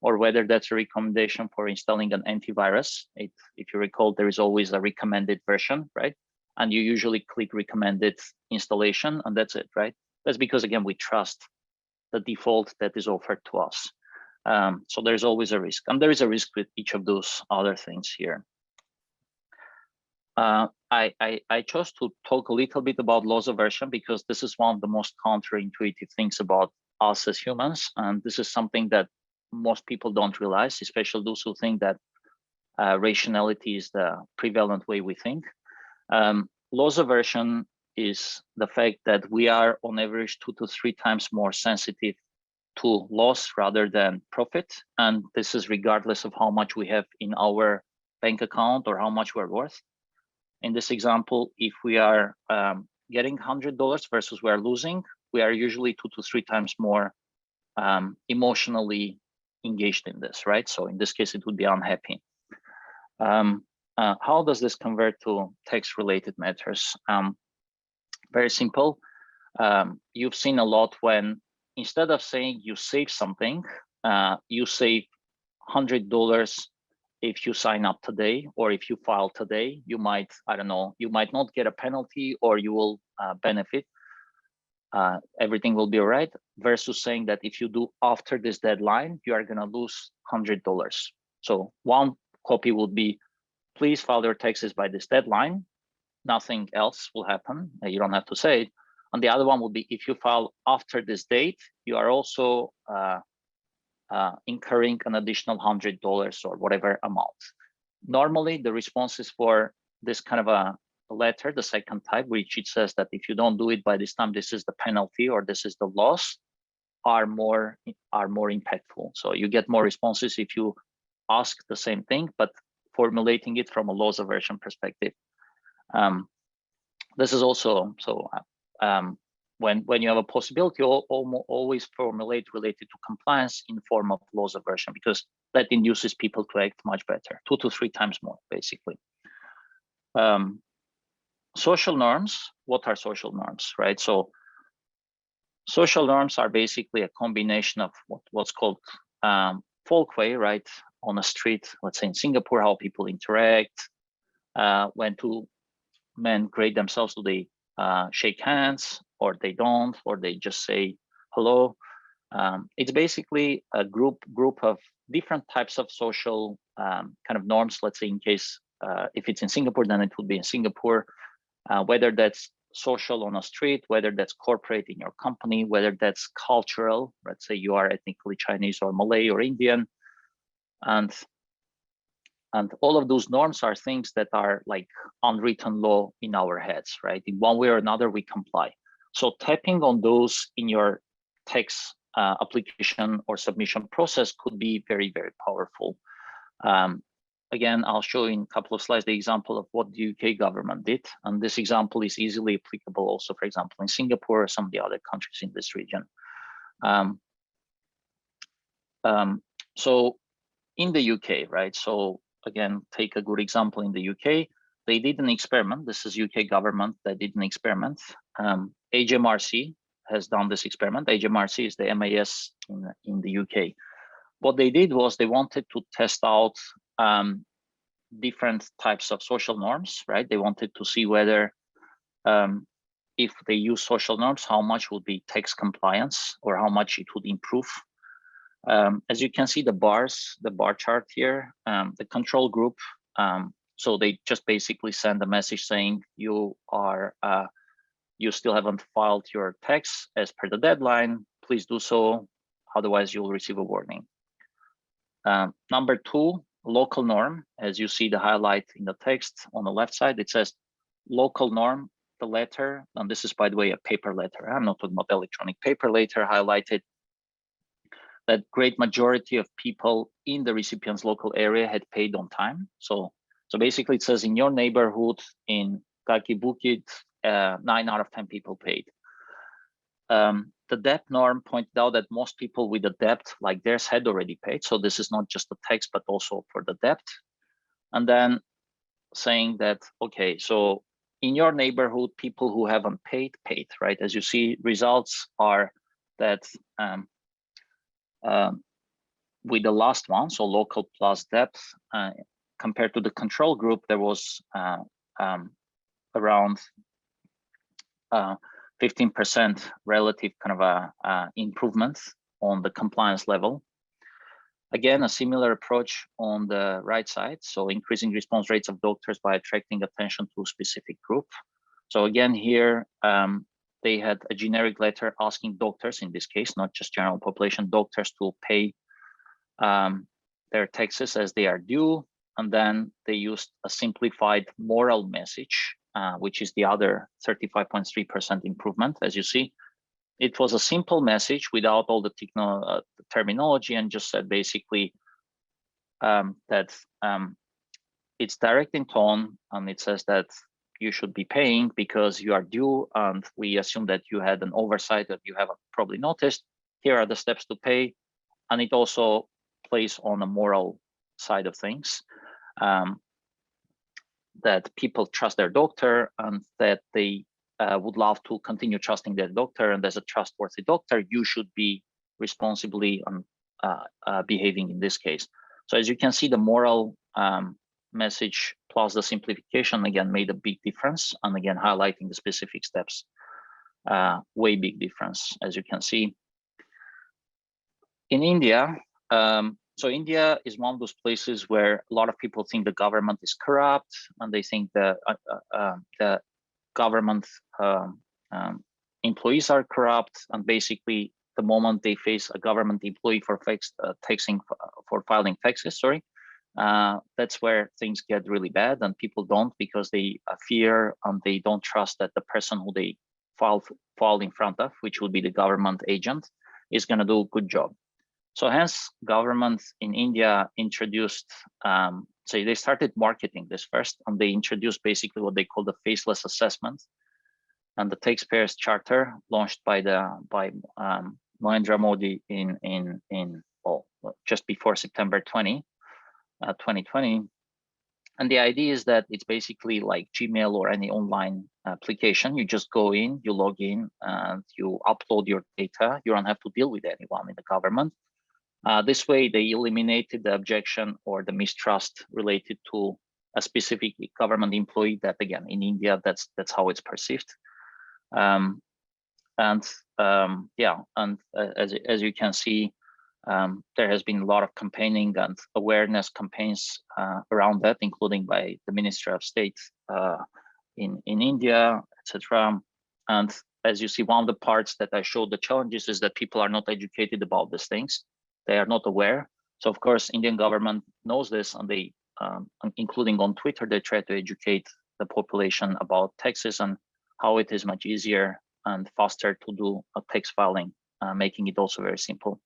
or whether that's a recommendation for installing an antivirus. If you recall, there is always a recommended version, right? And you usually click recommended installation, and that's it, right? That's because, again, we trust the default that is offered to us. So there's always a risk, and there is a risk with each of those other things here. I chose to talk a little bit about loss aversion because this is one of the most counterintuitive things about us as humans, and this is something that most people don't realize, especially those who think that rationality is the prevalent way we think. Loss aversion is the fact that we are on average 2 to 3 times more sensitive to loss rather than profit. And this is regardless of how much we have in our bank account or how much we're worth. In this example, if we are getting $100 versus we're losing, we are usually 2 to 3 times more emotionally engaged in this, right? So in this case, it would be unhappy. How does this convert to tax-related matters? Very simple. You've seen a lot when instead of saying you save something, you save $100 if you sign up today, or if you file today. You might, I don't know, you might not get a penalty, or you will benefit. Everything will be all right, versus saying that if you do after this deadline, you are going to lose $100. So one copy would be, please file your taxes by this deadline. Nothing else will happen. You don't have to say it. And the other one would be, if you file after this date, you are also incurring an additional $100 or whatever amount. Normally, the responses for this kind of a letter, the second type, which it says that if you don't do it by this time, this is the penalty or this is the loss, are more impactful. So you get more responses if you ask the same thing, but formulating it from a loss aversion perspective. This is also so when you have a possibility, always formulate related to compliance in form of loss aversion, because that induces people to act much better, 2 to 3 times more, basically. Social norms. What are social norms, right? So social norms are basically a combination of what's called folkway, right? On a street, let's say in Singapore, how people interact. When two men grade themselves, do they shake hands, or they don't, or they just say hello? It's basically a group of different types of social kind of norms. Let's say in case if it's in Singapore, then it would be in Singapore. whether that's social on a street, whether that's corporate in your company, whether that's cultural, let's say you are ethnically Chinese or Malay or Indian, and all of those norms are things that are like unwritten law in our heads, right? In one way or another, we comply. So tapping on those in your tax application or submission process could be very, very powerful. Again, I'll show in a couple of slides the example of what the UK government did. And this example is easily applicable also, for example, in Singapore or some of the other countries in this region. So in the UK, right? So again, take a good example in the UK. They did an experiment. This is UK government that did an experiment. HMRC has done this experiment. HMRC is the MAS in the UK. What they did was they wanted to test out different types of social norms, right? They wanted to see whether if they use social norms, how much would be tax compliance or how much it would improve. As you can see, the bar chart here, the control group. So they just basically send a message saying you still haven't filed your tax as per the deadline. Please do so, otherwise you'll receive a warning. Number 2, local norm. As you see the highlight in the text on the left side, it says local norm, the letter, and this is, by the way, a paper letter. I'm not talking about electronic paper letter highlighted. That great majority of people in the recipient's local area had paid on time. So basically it says in your neighborhood in Kaki Bukit, 9 out of 10 people paid. The debt norm pointed out that most people with a debt like theirs had already paid. So this is not just the tax, but also for the debt. And then saying that, okay, so in your neighborhood, people who haven't paid, right? As you see, results are that with the last one, so local plus debt, compared to the control group, there was around 15% relative kind of a improvement on the compliance level. Again, a similar approach on the right side. So increasing response rates of doctors by attracting attention to a specific group. So again, here, they had a generic letter asking doctors, in this case, not just general population, doctors to pay their taxes as they are due. And then they used a simplified moral message, which is the other 35.3% improvement, as you see. It was a simple message without all the terminology, and just said basically that it's direct in tone, and it says that you should be paying because you are due, and we assume that you had an oversight that you have probably noticed. Here are the steps to pay, and it also plays on the moral side of things, that people trust their doctor and that they would love to continue trusting their doctor, and as a trustworthy doctor, you should be responsibly behaving in this case. So as you can see, the moral message plus the simplification again made a big difference, and again highlighting the specific steps, way big difference, as you can see. In India, so India is one of those places where a lot of people think the government is corrupt, and they think the government employees are corrupt, and basically the moment they face a government employee for filing taxes, that's where things get really bad, and people don't, because they fear and they don't trust that the person who they filed in front of, which would be the government agent, is going to do a good job. So hence, government in India introduced, so they started marketing this first, and they introduced basically what they call the faceless assessment, and the taxpayers charter launched by Narendra Modi just before September 2020. And the idea is that it's basically like Gmail or any online application. You just go in, you log in, and you upload your data. You don't have to deal with anyone in the government. This way, they eliminated the objection or the mistrust related to a specific government employee. That again, in India, that's how it's perceived. As you can see, there has been a lot of campaigning and awareness campaigns around that, including by the Ministry of State in India, etc. And as you see, one of the parts that I showed the challenges is that people are not educated about these things. They are not aware. So of course, Indian government knows this, and they, including on Twitter, they try to educate the population about taxes and how it is much easier and faster to do a tax filing, making it also very simple.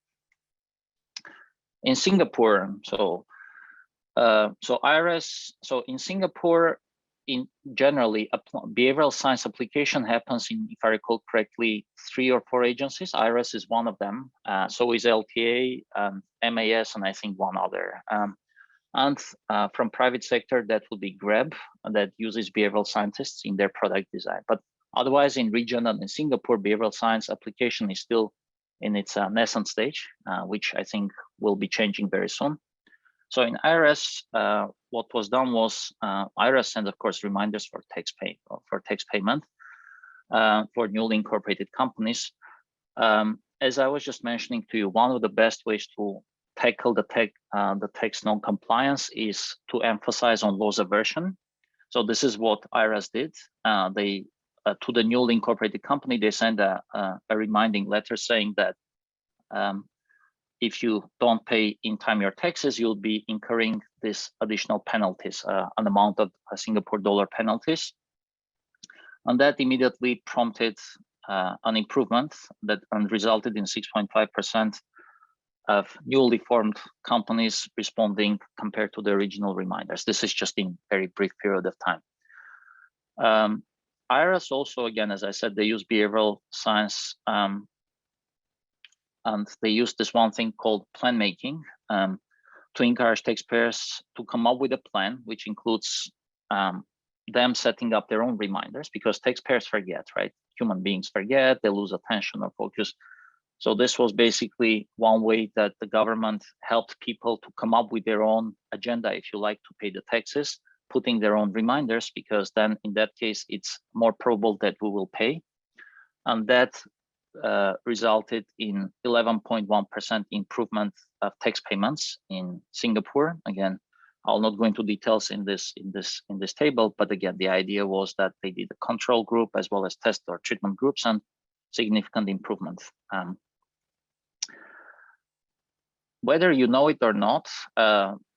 In Singapore, so IRS, so in Singapore, in generally, a behavioral science application happens in, if I recall correctly, 3 or 4 agencies. IRS is one of them. So is LTA, MAS, and I think one other. And from private sector, that would be Grab, that uses behavioral scientists in their product design. But otherwise, in region and in Singapore, behavioral science application is still in its nascent stage, which I think will be changing very soon. So in IRS, what was done was IRS sends, of course, reminders for tax payment for newly incorporated companies. As I was just mentioning to you, one of the best ways to tackle the tax non-compliance is to emphasize on loss aversion. So this is what IRS did. They to the newly incorporated company, they send a reminding letter saying that if you don't pay in time your taxes, you'll be incurring this additional penalties, an amount of Singapore dollar penalties. And that immediately prompted an improvement that resulted in 6.5% of newly formed companies responding compared to the original reminders. This is just in very brief period of time. IRS also, again, as I said, they use behavioral science, and they use this one thing called plan making to encourage taxpayers to come up with a plan, which includes them setting up their own reminders, because taxpayers forget, right? Human beings forget, they lose attention or focus. So this was basically one way that the government helped people to come up with their own agenda, if you like, to pay the taxes, putting their own reminders, because then in that case, it's more probable that we will pay. And that resulted in 11.1% improvement of tax payments in Singapore. Again, I'll not go into details in this table, but again, the idea was that they did a control group as well as test or treatment groups, and significant improvement. Whether you know it or not,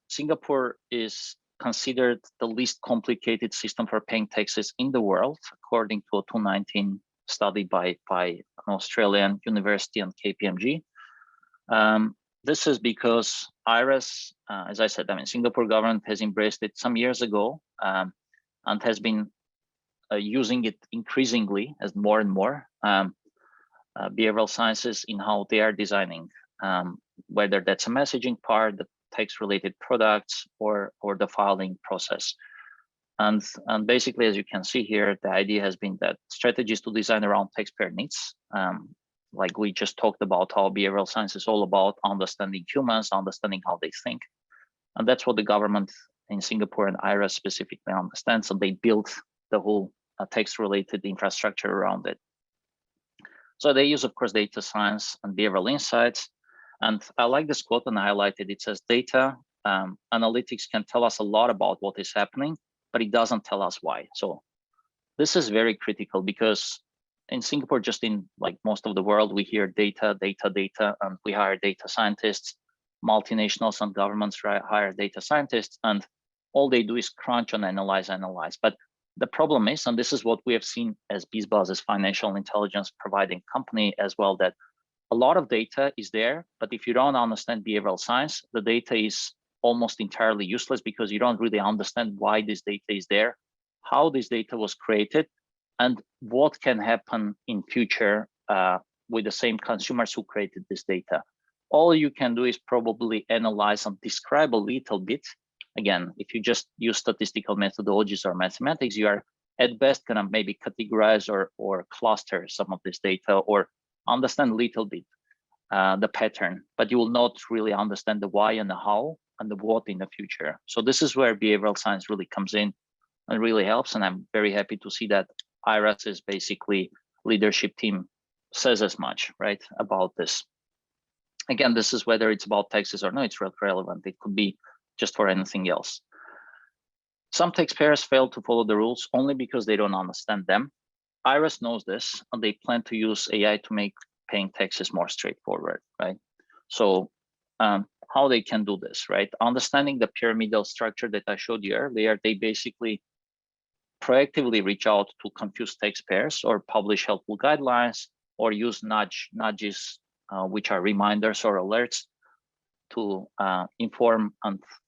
Singapore is considered the least complicated system for paying taxes in the world, according to a 2019 study by an Australian university and KPMG. This is because IRS, as I said, Singapore government has embraced it some years ago and has been using it increasingly as more and more behavioral sciences in how they are designing, whether that's a messaging part, the tax-related products, or the filing process. And basically, as you can see here, the idea has been that strategies to design around taxpayer needs, like we just talked about, how behavioral science is all about understanding humans, understanding how they think. And that's what the government in Singapore and IRS specifically understands. So they built the whole tax-related infrastructure around it. So they use, of course, data science and behavioral insights. And I like this quote, and I highlighted it. Says, data analytics can tell us a lot about what is happening, but it doesn't tell us why. So this is very critical, because in Singapore, just in like most of the world, we hear data, and we hire data scientists. Multinationals and governments hire data scientists, and all they do is crunch and analyze. But the problem is, and this is what we have seen as BizBaz, as financial intelligence providing company as well, that a lot of data is there, but if you don't understand behavioral science, the data is almost entirely useless, because you don't really understand why this data is there, how this data was created, and what can happen in future with the same consumers who created this data. All you can do is probably analyze and describe a little bit. Again, if you just use statistical methodologies or mathematics, you are at best gonna maybe categorize or cluster some of this data, or understand a little bit the pattern, but you will not really understand the why and the how and the what in the future. So this is where behavioral science really comes in and really helps. And I'm very happy to see that IRS's basically leadership team says as much, right, about this. Again, this is whether it's about taxes or not, it's relevant. It could be just for anything else. Some taxpayers fail to follow the rules only because they don't understand them. IRS knows this, and they plan to use AI to make paying taxes more straightforward, right? So how they can do this, right? Understanding the pyramidal structure that I showed you earlier, they basically proactively reach out to confused taxpayers or publish helpful guidelines or use nudges, which are reminders or alerts to inform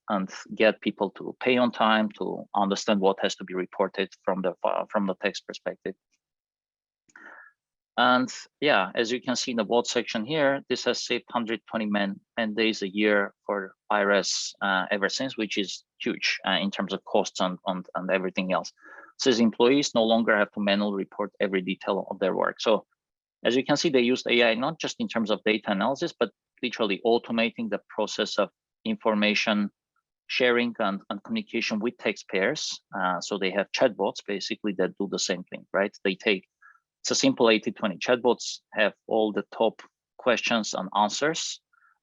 and get people to pay on time, to understand what has to be reported from the tax perspective. And yeah, as you can see in the board section here, this has saved 120 man days a year for IRS ever since, which is huge in terms of costs and everything else. It says employees no longer have to manually report every detail of their work. So as you can see, they used AI not just in terms of data analysis, but literally automating the process of information sharing and communication with taxpayers. So they have chatbots basically that do the same thing, right? It's a simple 80-20. Chatbots have all the top questions and answers,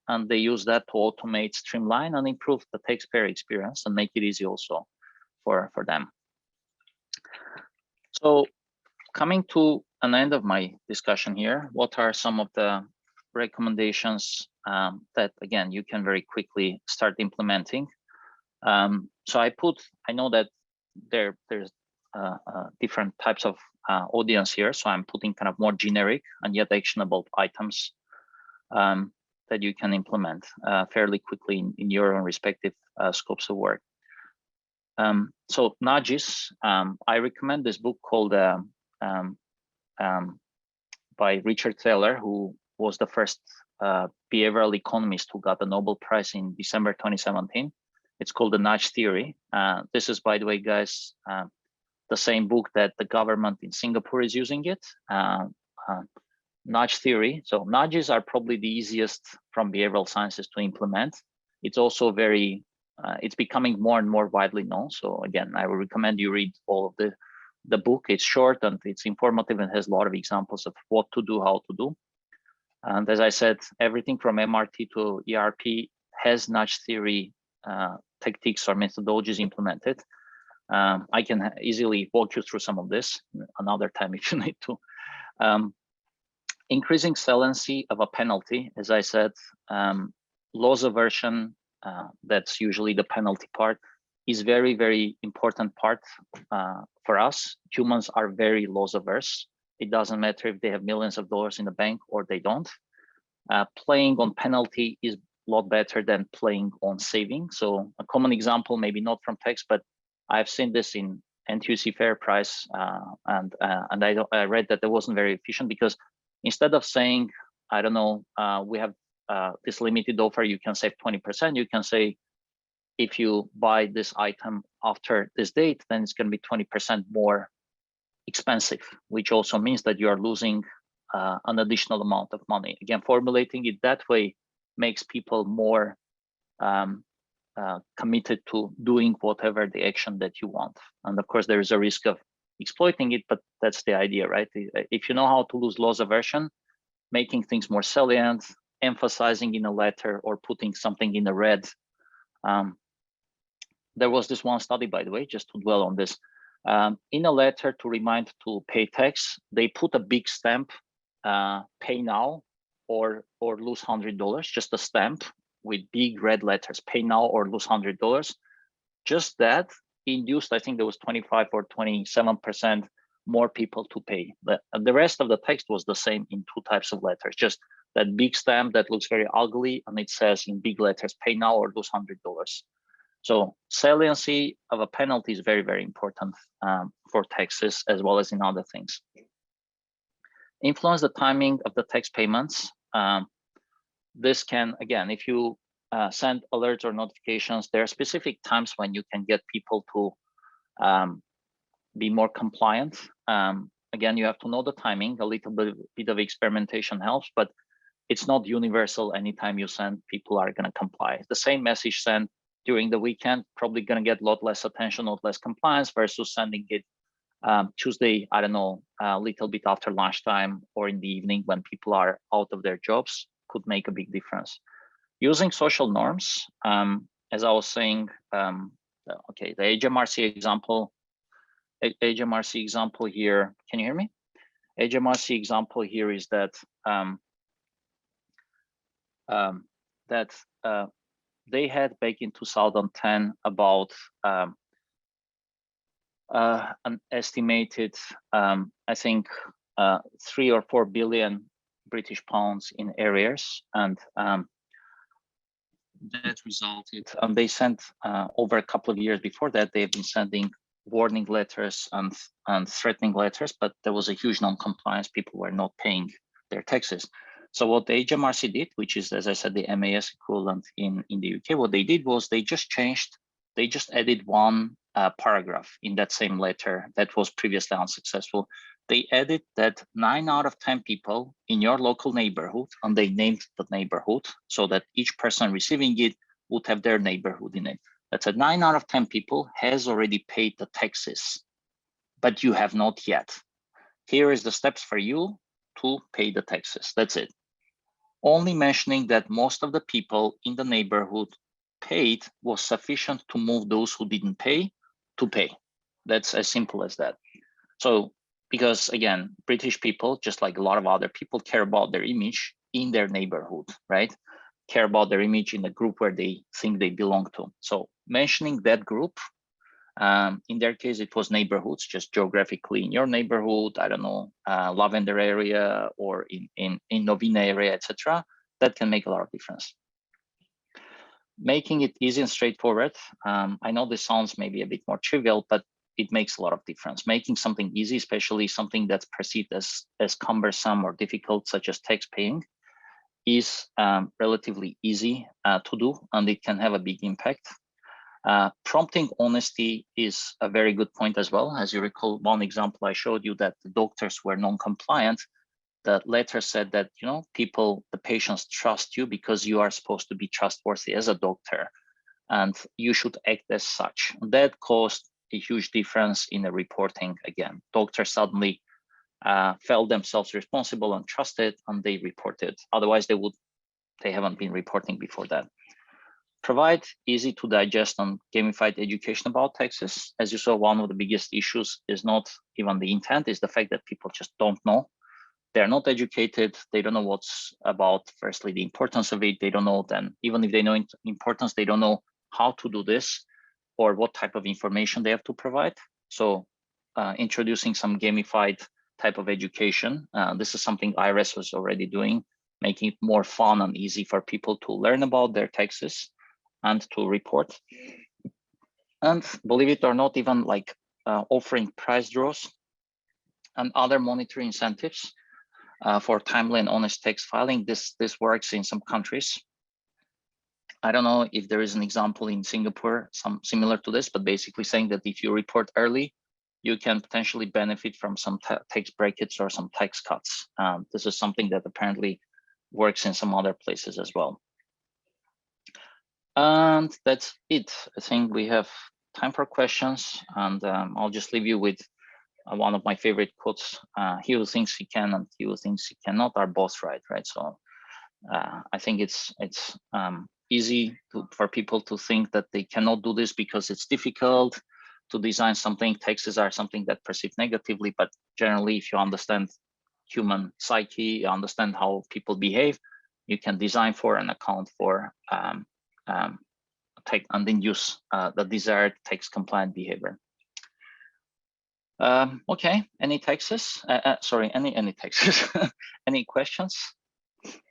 and they use that to automate, streamline, and improve the taxpayer experience and make it easy also for them. So coming to an end of my discussion here, what are some of the recommendations that, again, you can very quickly start implementing? So I know that there's different types of audience here, so I'm putting kind of more generic and yet actionable items that you can implement fairly quickly in your own respective scopes of work. So nudges, I recommend this book called by Richard Thaler, who was the first behavioral economist who got the Nobel Prize in December 2017. It's called The Nudge Theory. This is, by the way, guys, the same book that the government in Singapore is using it. Nudge theory. So nudges are probably the easiest from behavioral sciences to implement. It's also very, it's becoming more and more widely known. So again, I would recommend you read all of the book. It's short and it's informative and has a lot of examples of what to do, how to do. And as I said, everything from MRT to ERP has nudge theory techniques or methodologies implemented. I can easily walk you through some of this another time if you need to. Increasing saliency of a penalty, as I said, loss aversion, that's usually the penalty part, is very, very important part for us. Humans are very loss averse. It doesn't matter if they have millions of dollars in the bank or they don't. Playing on penalty is a lot better than playing on saving. So a common example, maybe not from tax, but I've seen this in NTUC Fair Price, and I read that it wasn't very efficient because instead of saying, I don't know, we have this limited offer, you can save 20%, you can say, if you buy this item after this date, then it's going to be 20% more expensive, which also means that you are losing an additional amount of money. Again, formulating it that way makes people more committed to doing whatever the action that you want. And of course, there is a risk of exploiting it, but that's the idea, right? If you know how to lose loss aversion, making things more salient, emphasizing in a letter or putting something in the red. There was this one study, by the way, just to dwell on this. In a letter to remind to pay tax, they put a big stamp, pay now or lose $100, just a stamp with big red letters, pay now or lose $100. Just that induced, I think there was 25 or 27% more people to pay. But the rest of the text was the same in two types of letters, just that big stamp that looks very ugly and it says in big letters, pay now or lose $100. So saliency of a penalty is very, very important for taxes as well as in other things. Influence the timing of the tax payments. This can, again, if you send alerts or notifications, there are specific times when you can get people to be more compliant. Again, you have to know the timing. A little bit of experimentation helps, but it's not universal. Anytime you send, people are going to comply. The same message sent during the weekend, probably going to get a lot less attention, a lot less compliance versus sending it Tuesday, I don't know, a little bit after lunchtime or in the evening when people are out of their jobs could make a big difference. Using social norms, as I was saying, Okay, the HMRC example, HMRC example here, can you hear me? HMRC example here is that they had back in 2010 about an estimated, I think, 3 or 4 billion British pounds in arrears, and that resulted, and they sent over a couple of years before that, they've been sending warning letters and threatening letters, but there was a huge non-compliance. People were not paying their taxes. So what the HMRC did, which is, as I said, the MAS equivalent in the UK, what they did was they just added one paragraph in that same letter that was previously unsuccessful. They added that 9 out of 10 people in your local neighborhood, and they named the neighborhood so that each person receiving it would have their neighborhood in it. That's 9 out of 10 people has already paid the taxes, but you have not yet. Here is the steps for you to pay the taxes. That's it. Only mentioning that most of the people in the neighborhood paid was sufficient to move those who didn't pay to pay. That's as simple as that. So, because again, British people, just like a lot of other people, care about their image in their neighborhood, right? Care about their image in the group where they think they belong to. So mentioning that group, in their case, it was neighborhoods, just geographically in your neighborhood, I don't know, Lavender area or in Novena area, etc. That can make a lot of difference. Making it easy and straightforward. I know this sounds maybe a bit more trivial, but it makes a lot of difference. Making something easy, especially something that's perceived as cumbersome or difficult, such as tax paying, is relatively easy to do, and it can have a big impact. Prompting honesty is a very good point as well. As you recall, one example I showed you that the doctors were non-compliant. The letter said that, you know, the patients trust you because you are supposed to be trustworthy as a doctor, and you should act as such. That caused a huge difference in the reporting. Again, doctors suddenly felt themselves responsible and trusted, and they reported. Otherwise, they haven't been reporting before that. Provide easy to digest and gamified education about taxes. As you saw, one of the biggest issues is not even the intent, is the fact that people just don't know. They're not educated. They don't know what's about, firstly, the importance of it. They don't know, then even if they know importance, they don't know how to do this or what type of information they have to provide. So introducing some gamified type of education. This is something IRS was already doing, making it more fun and easy for people to learn about their taxes and to report. And believe it or not, even like offering price draws and other monetary incentives for timely and honest tax filing. This works in some countries. I don't know if there is an example in Singapore, some similar to this, but basically saying that if you report early, you can potentially benefit from some tax brackets or some tax cuts. This is something that apparently works in some other places as well. And that's it. I think we have time for questions, and I'll just leave you with one of my favorite quotes: "He who thinks he can and he who thinks he cannot are both right." Right. So I think it's easy for people to think that they cannot do this because it's difficult to design something. Taxes are something that perceived negatively, but generally, if you understand human psyche, you understand how people behave, you can design for and account for and then use the desired tax compliant behavior. Okay, any taxes? Sorry, any taxes? Any questions?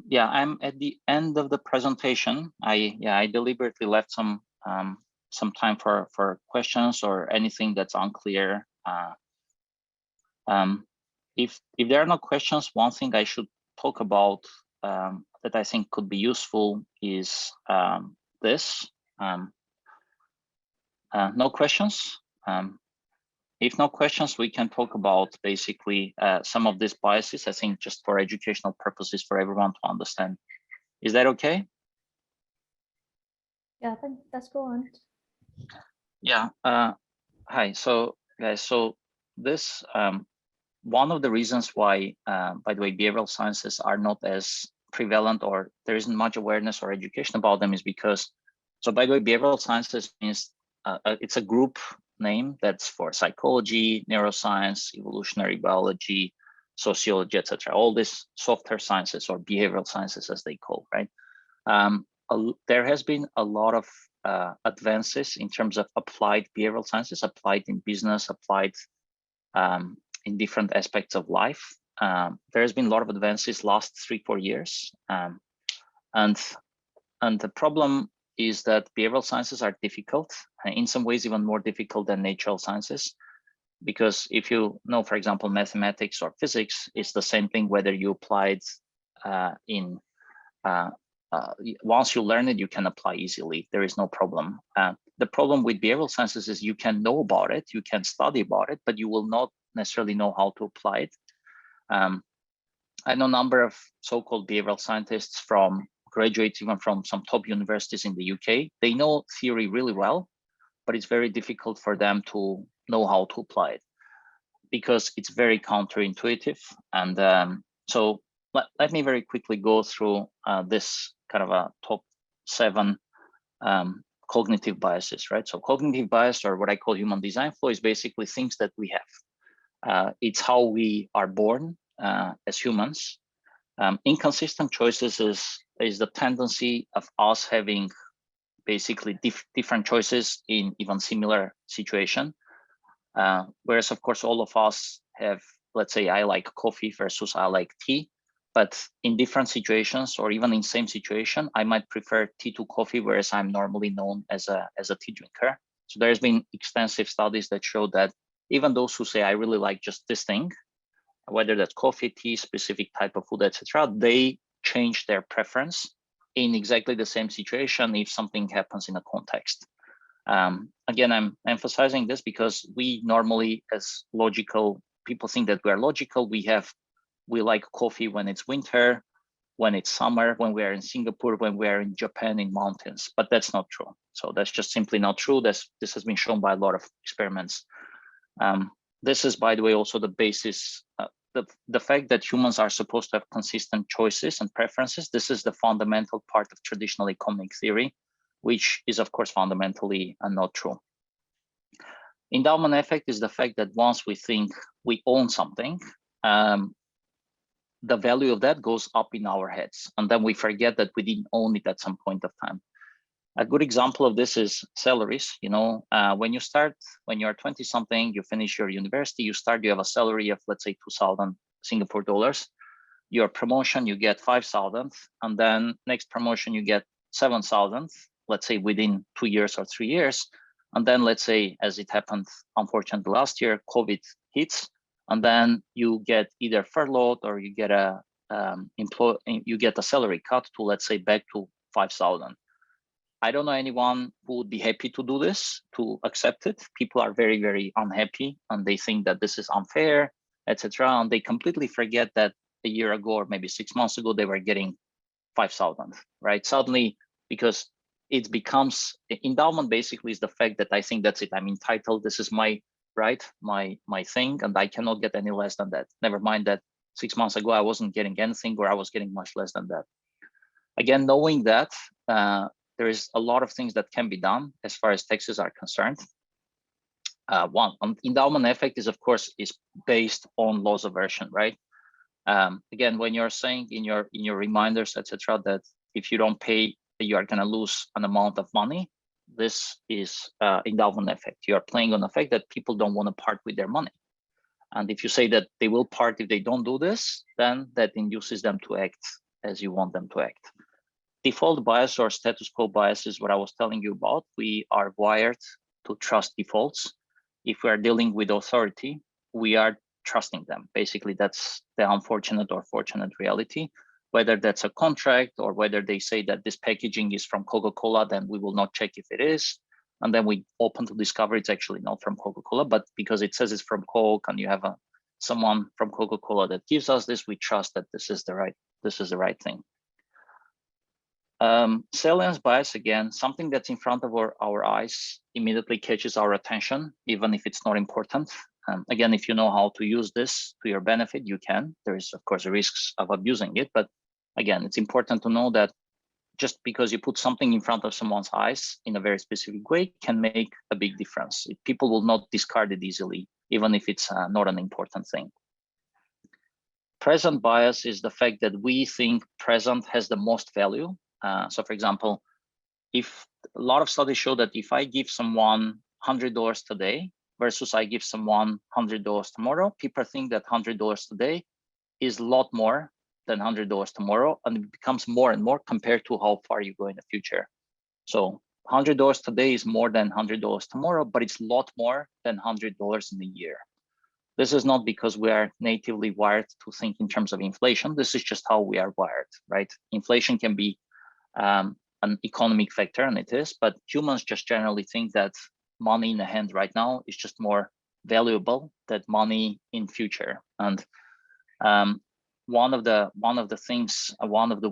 Yeah, I'm at the end of the presentation. I deliberately left some time for questions or anything that's unclear. If there are no questions, one thing I should talk about that I think could be useful is this. No questions? If no questions, we can talk about basically some of these biases, I think just for educational purposes for everyone to understand. Is that okay? Yeah, let's go on. Yeah, hi, so guys, so this, one of the reasons why, by the way, behavioral sciences are not as prevalent or there isn't much awareness or education about them is because, so by the way, behavioral sciences means it's a group name that's for psychology, neuroscience, evolutionary biology, sociology, etc. All these software sciences or behavioral sciences, as they call, right? There has been a lot of advances in terms of applied behavioral sciences, applied in business, applied in different aspects of life. There has been a lot of advances last 3-4 years, and the problem is that behavioral sciences are difficult, in some ways even more difficult than natural sciences, because if you know, for example, mathematics or physics, it's the same thing whether you apply it once you learn it, you can apply easily. There is no problem. The problem with behavioral sciences is you can know about it, you can study about it, but you will not necessarily know how to apply it. I know a number of so-called behavioral scientists from graduates, even from some top universities in the UK. They know theory really well, but it's very difficult for them to know how to apply it because it's very counterintuitive. And so let me very quickly go through this kind of a top 7 cognitive biases, right? So cognitive bias, or what I call human design flaw, is basically things that we have. It's how we are born as humans. Inconsistent choices is the tendency of us having basically different choices in even similar situation. Whereas of course all of us have, let's say I like coffee versus I like tea, but in different situations or even in same situation, I might prefer tea to coffee, whereas I'm normally known as a tea drinker. So there's been extensive studies that show that even those who say I really like just this thing, whether that's coffee, tea, specific type of food, etc., they change their preference in exactly the same situation if something happens in a context. Again, I'm emphasizing this because we normally, as logical people, think that we are logical. We like coffee when it's winter, when it's summer, when we are in Singapore, when we are in Japan in mountains, but that's not true. So that's just simply not true. This has been shown by a lot of experiments. This is, by the way, also the basis, the fact that humans are supposed to have consistent choices and preferences. This is the fundamental part of traditional economic theory, which is of course fundamentally not true. Endowment effect is the fact that once we think we own something, the value of that goes up in our heads, and then we forget that we didn't own it at some point of time. A good example of this is salaries. You know, when you're 20 something, you finish your university, you have a salary of, let's say, 2,000 Singapore dollars. Your promotion, you get 5,000, and then next promotion, you get 7,000, let's say within 2 years or 3 years. And then let's say, as it happened, unfortunately last year, COVID hits, and then you get either furloughed or you get a salary cut to, let's say, back to 5,000. I don't know anyone who would be happy to do this, to accept it. People are very, very unhappy, and they think that this is unfair, etc. And they completely forget that a year ago or maybe 6 months ago, they were getting 5,000, right? Suddenly, because it becomes endowment basically is the fact that I think that's it. I'm entitled. This is my right, my thing, and I cannot get any less than that. Never mind that 6 months ago, I wasn't getting anything, or I was getting much less than that. Again, knowing that, there is a lot of things that can be done as far as taxes are concerned. One, endowment effect is, of course, is based on loss aversion, right? Again, when you're saying in your reminders, etc., that if you don't pay, you are going to lose an amount of money, this is endowment effect. You are playing on the fact that people don't want to part with their money. And if you say that they will part if they don't do this, then that induces them to act as you want them to act. Default bias or status quo bias is what I was telling you about. We are wired to trust defaults. If we are dealing with authority, we are trusting them. Basically, that's the unfortunate or fortunate reality. Whether that's a contract or whether they say that this packaging is from Coca-Cola, then we will not check if it is. And then we open to discover it's actually not from Coca-Cola, but because it says it's from Coke and you have someone from Coca-Cola that gives us this, we trust that this is the right thing. Salience bias, again, something that's in front of our eyes immediately catches our attention, even if it's not important. Again, if you know how to use this to your benefit, you can. There is, of course, risks of abusing it, but again, it's important to know that just because you put something in front of someone's eyes in a very specific way can make a big difference. People will not discard it easily, even if it's not an important thing. Present bias is the fact that we think present has the most value. So for example, if a lot of studies show that if I give someone $100 today versus I give someone $100 tomorrow, people think that $100 today is a lot more than $100 tomorrow, and it becomes more and more compared to how far you go in the future. So $100 today is more than $100 tomorrow, but it's a lot more than $100 in a year. This is not because we are natively wired to think in terms of inflation. This is just how we are wired, right? Inflation can be an economic factor, and it is, but humans just generally think that money in the hand right now is just more valuable than money in future. And one of the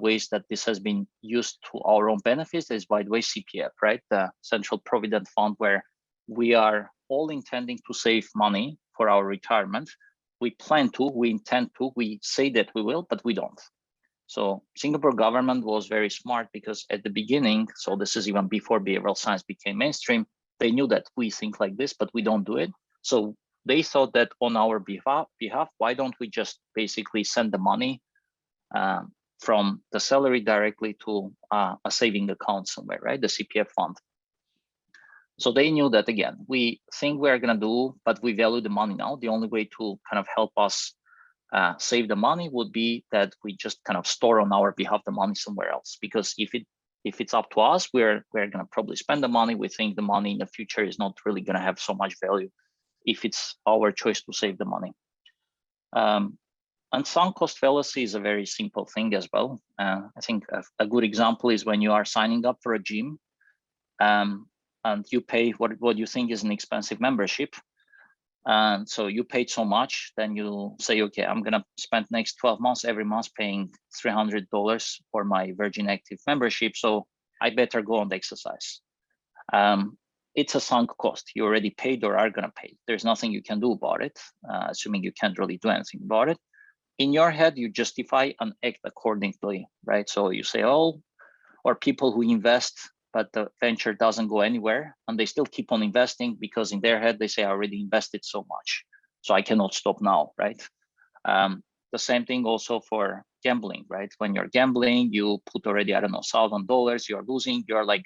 ways that this has been used to our own benefits is, by the way, CPF, right? The Central Provident Fund, where we are all intending to save money for our retirement. We plan to, we intend to, we say that we will, but we don't. So Singapore government was very smart, because at the beginning, so this is even before behavioral science became mainstream, they knew that we think like this, but we don't do it. So they thought that on our behalf, why don't we just basically send the money from the salary directly to a saving account somewhere, right? The CPF fund. So they knew that, again, we think we're going to do, but we value the money now. The only way to kind of help us save the money would be that we just kind of store on our behalf the money somewhere else. Because if it's up to us, we're going to probably spend the money. We think the money in the future is not really going to have so much value if it's our choice to save the money. And sunk cost fallacy is a very simple thing as well. I think a good example is when you are signing up for a gym, and you pay what you think is an expensive membership. And so you paid so much, then you say, okay, I'm going to spend next 12 months, every month paying $300 for my Virgin Active membership. So I better go and exercise. It's a sunk cost. You already paid or are going to pay. There's nothing you can do about it, assuming you can't really do anything about it. In your head, you justify and act accordingly, right? So you say, oh, or people who invest, but the venture doesn't go anywhere, and they still keep on investing because in their head, they say, I already invested so much, so I cannot stop now, right? The same thing also for gambling, right? When you're gambling, you put already, I don't know, $1,000, you're losing, you're like,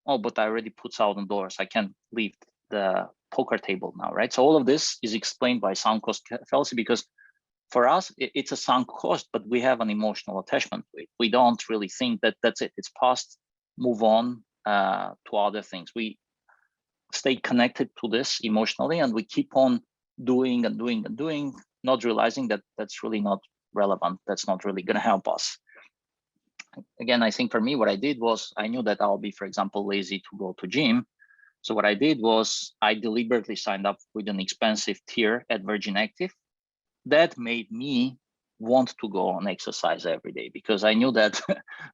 oh, but I already put $1,000. I can't leave the poker table now, right? So all of this is explained by sunk cost fallacy, because for us, it's a sunk cost, but we have an emotional attachment to it. We don't really think that that's it. It's past, move on to other things. We stay connected to this emotionally, and we keep on doing and doing and doing, not realizing that that's really not relevant. That's not really going to help us. Again, I think for me, what I did was, I knew that I'll be, for example, lazy to go to gym. So what I did was I deliberately signed up with an expensive tier at Virgin Active. That made me want to go and exercise every day, because I knew that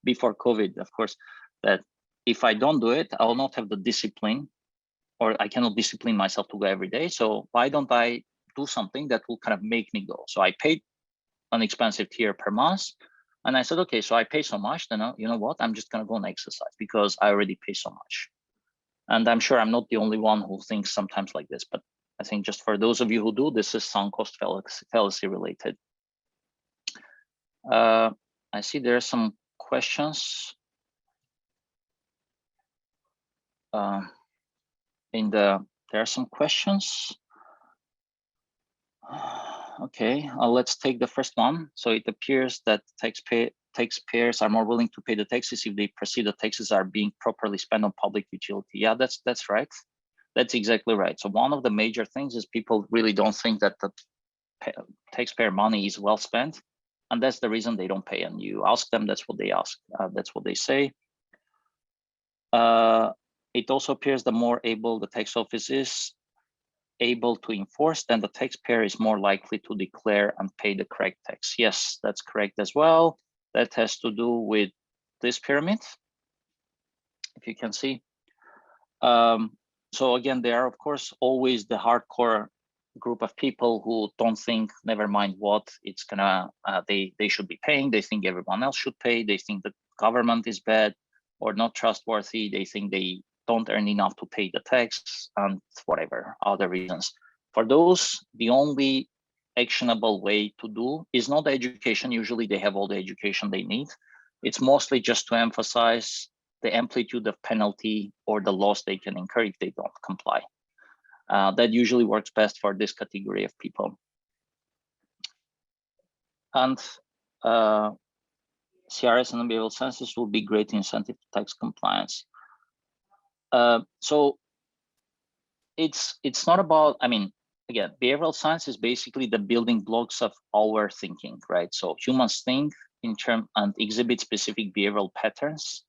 before COVID, of course, that if I don't do it, I will not have the discipline, or I cannot discipline myself to go every day. So why don't I do something that will kind of make me go? So I paid an expensive tier per month. And I said, okay, so I pay so much, then you know what? I'm just going to go and exercise because I already pay so much. And I'm sure I'm not the only one who thinks sometimes like this, but I think just for those of you who do, this is sunk cost fallacy related. I see there are some questions there are some questions. Okay, let's take the first one. So it appears that taxpayers are more willing to pay the taxes if they perceive the taxes are being properly spent on public utility. Yeah, that's right. That's exactly right. So one of the major things is people really don't think that the taxpayer money is well spent, and that's the reason they don't pay. And you ask them, that's what they ask. That's what they say. It also appears the more able the tax office is able to enforce, then the taxpayer is more likely to declare and pay the correct tax. Yes, that's correct as well. That has to do with this pyramid, if you can see. So again, there are, of course, always the hardcore group of people who don't think, never mind what, it's gonna, they should be paying. They think everyone else should pay. They think that government is bad or not trustworthy. They think they don't earn enough to pay the tax and whatever other reasons. For those, the only actionable way to do is not education. Usually they have all the education they need. It's mostly just to emphasize the amplitude of penalty or the loss they can incur if they don't comply. That usually works best for this category of people. And CRS and behavioral sciences will be great incentive to tax compliance. So it's not about, I mean, again, behavioral science is basically the building blocks of our thinking, right? So humans think in terms and exhibit specific behavioral patterns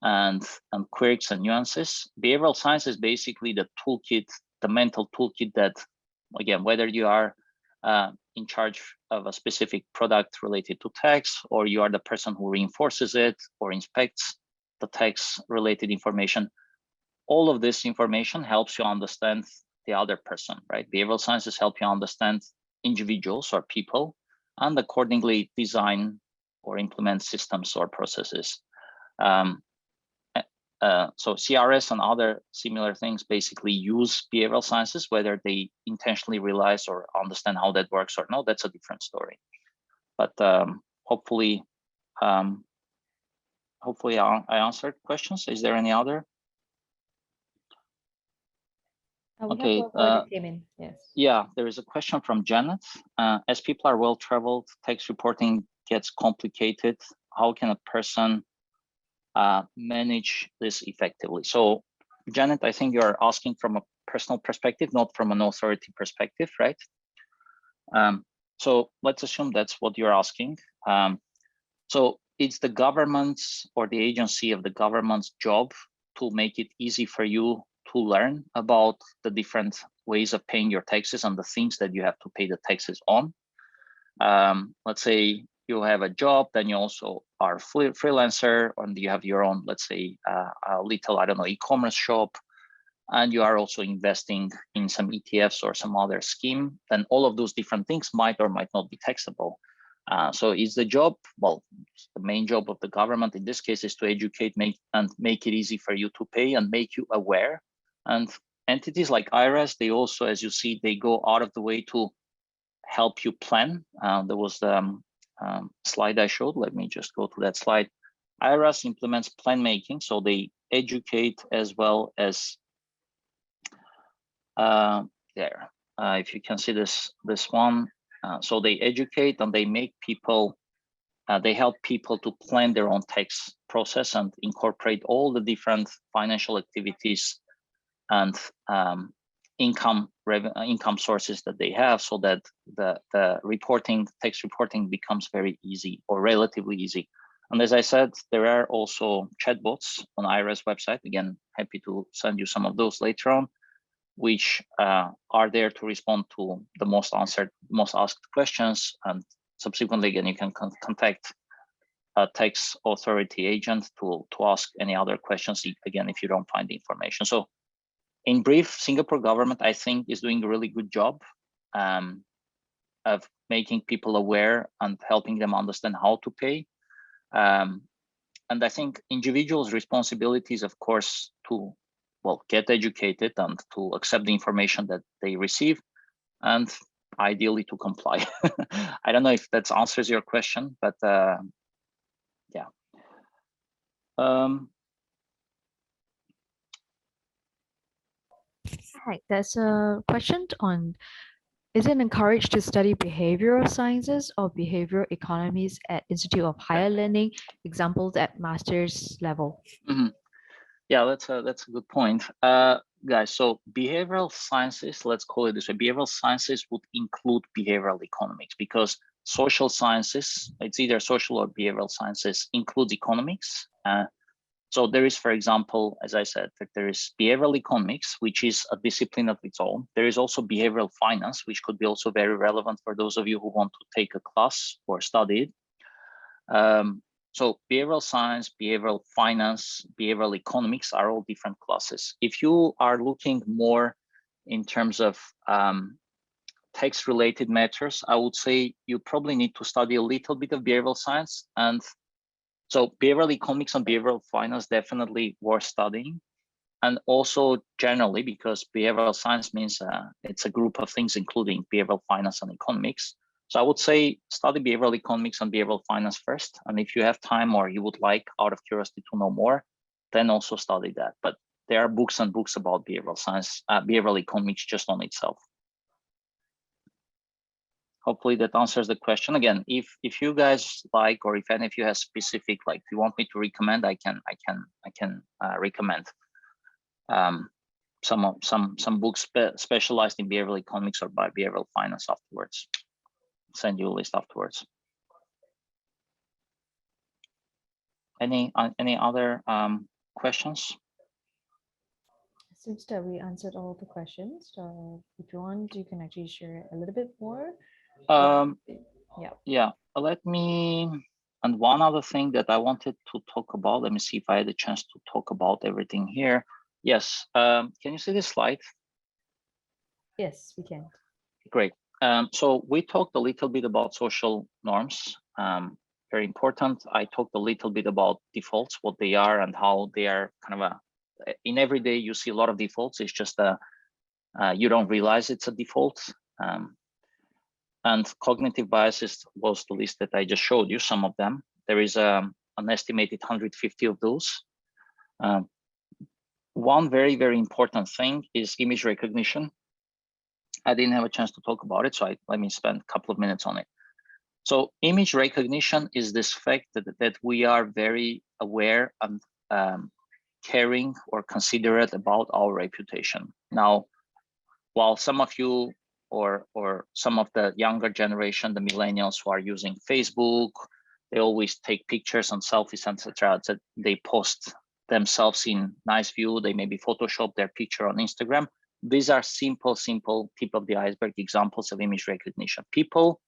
and quirks and nuances. Behavioral science is basically the toolkit, the mental toolkit that, again, whether you are in charge of a specific product related to tax, or you are the person who reinforces it or inspects the tax related information, all of this information helps you understand the other person, right? Behavioral sciences help you understand individuals or people and accordingly design or implement systems or processes. So CRS and other similar things basically use behavioral sciences, whether they intentionally realize or understand how that works or not, that's a different story. But hopefully I answered questions. Is there any other? Okay. Yes. Yeah, there is a question from Janet. As people are well-traveled, tax reporting gets complicated. How can a person manage this effectively? So, Janet, I think you're asking from a personal perspective, not from an authority perspective, right? So let's assume that's what you're asking. So it's the government's or the agency of the government's job to make it easy for you to learn about the different ways of paying your taxes and the things that you have to pay the taxes on. Let's say you have a job, then you also are freelancer, and you have your own, let's say, a little, I don't know, e-commerce shop, and you are also investing in some ETFs or some other scheme, then all of those different things might or might not be taxable. So is the job, well, the main job of the government in this case is to educate, make it easy for you to pay and make you aware. And entities like IRS, they also, as you see, they go out of the way to help you plan. There was the slide I showed. Let me just go to that slide. IRS implements plan making, so they educate as well as there. If you can see this one, so they educate and they make people, they help people to plan their own tax process and incorporate all the different financial activities and income sources that they have, so that the tax reporting becomes very easy or relatively easy. And as I said, there are also chatbots on IRS website. Again, happy to send you some of those later on, which are there to respond to the most asked questions. And subsequently, again, you can contact a tax authority agent to ask any other questions, again, if you don't find the information. So in brief, Singapore government, I think, is doing a really good job of making people aware and helping them understand how to pay. And I think individuals' responsibilities, of course, to, well, get educated and to accept the information that they receive, and ideally to comply. I don't know if that answers your question, but yeah. Hi, there's a question on, is it encouraged to study behavioral sciences or behavioral economies at Institute of Higher Learning, examples at master's level? Mm-hmm. Yeah, that's a good point. Guys, so behavioral sciences, let's call it this way, behavioral sciences would include behavioral economics, because social sciences, it's either social or behavioral sciences, includes economics. So there is, for example, as I said, that there is behavioral economics, which is a discipline of its own. There is also behavioral finance, which could be also very relevant for those of you who want to take a class or study it. So behavioral science, behavioral finance, behavioral economics are all different classes. If you are looking more in terms of tax-related matters, I would say you probably need to study a little bit of behavioral science and So behavioral economics and behavioral finance definitely worth studying. And also generally, because behavioral science means it's a group of things, including behavioral finance and economics. So I would say study behavioral economics and behavioral finance first. And if you have time or you would like, out of curiosity, to know more, then also study that. But there are books and books about behavioral science, behavioral economics just on itself. Hopefully that answers the question. Again, if you guys like, or if any of you have specific, like, if you want me to recommend, I can recommend some books specialized in behavioral economics or by behavioral finance afterwards. Send you a list afterwards. Any other questions? Seems that we answered all the questions. If you want, you can actually share a little bit more. Yeah. Let me. And one other thing that I wanted to talk about. Let me see if I had a chance to talk about everything here. Yes. Can you see this slide? Yes, we can. Great. So we talked a little bit about social norms. Very important. I talked a little bit about defaults, what they are and how they are kind of in every day you see a lot of defaults. It's just you don't realize it's a default. And cognitive biases was the list that I just showed you, some of them. There is an estimated 150 of those. One very, very important thing is image recognition. I didn't have a chance to talk about it, so let me spend a couple of minutes on it. So image recognition is this fact that we are very aware and caring or considerate about our reputation. Now, while some of you or some of the younger generation, the millennials who are using Facebook, they always take pictures and selfies, etc. That they post themselves in nice view. They maybe Photoshop their picture on Instagram. These are simple tip of the iceberg examples of image recognition. People,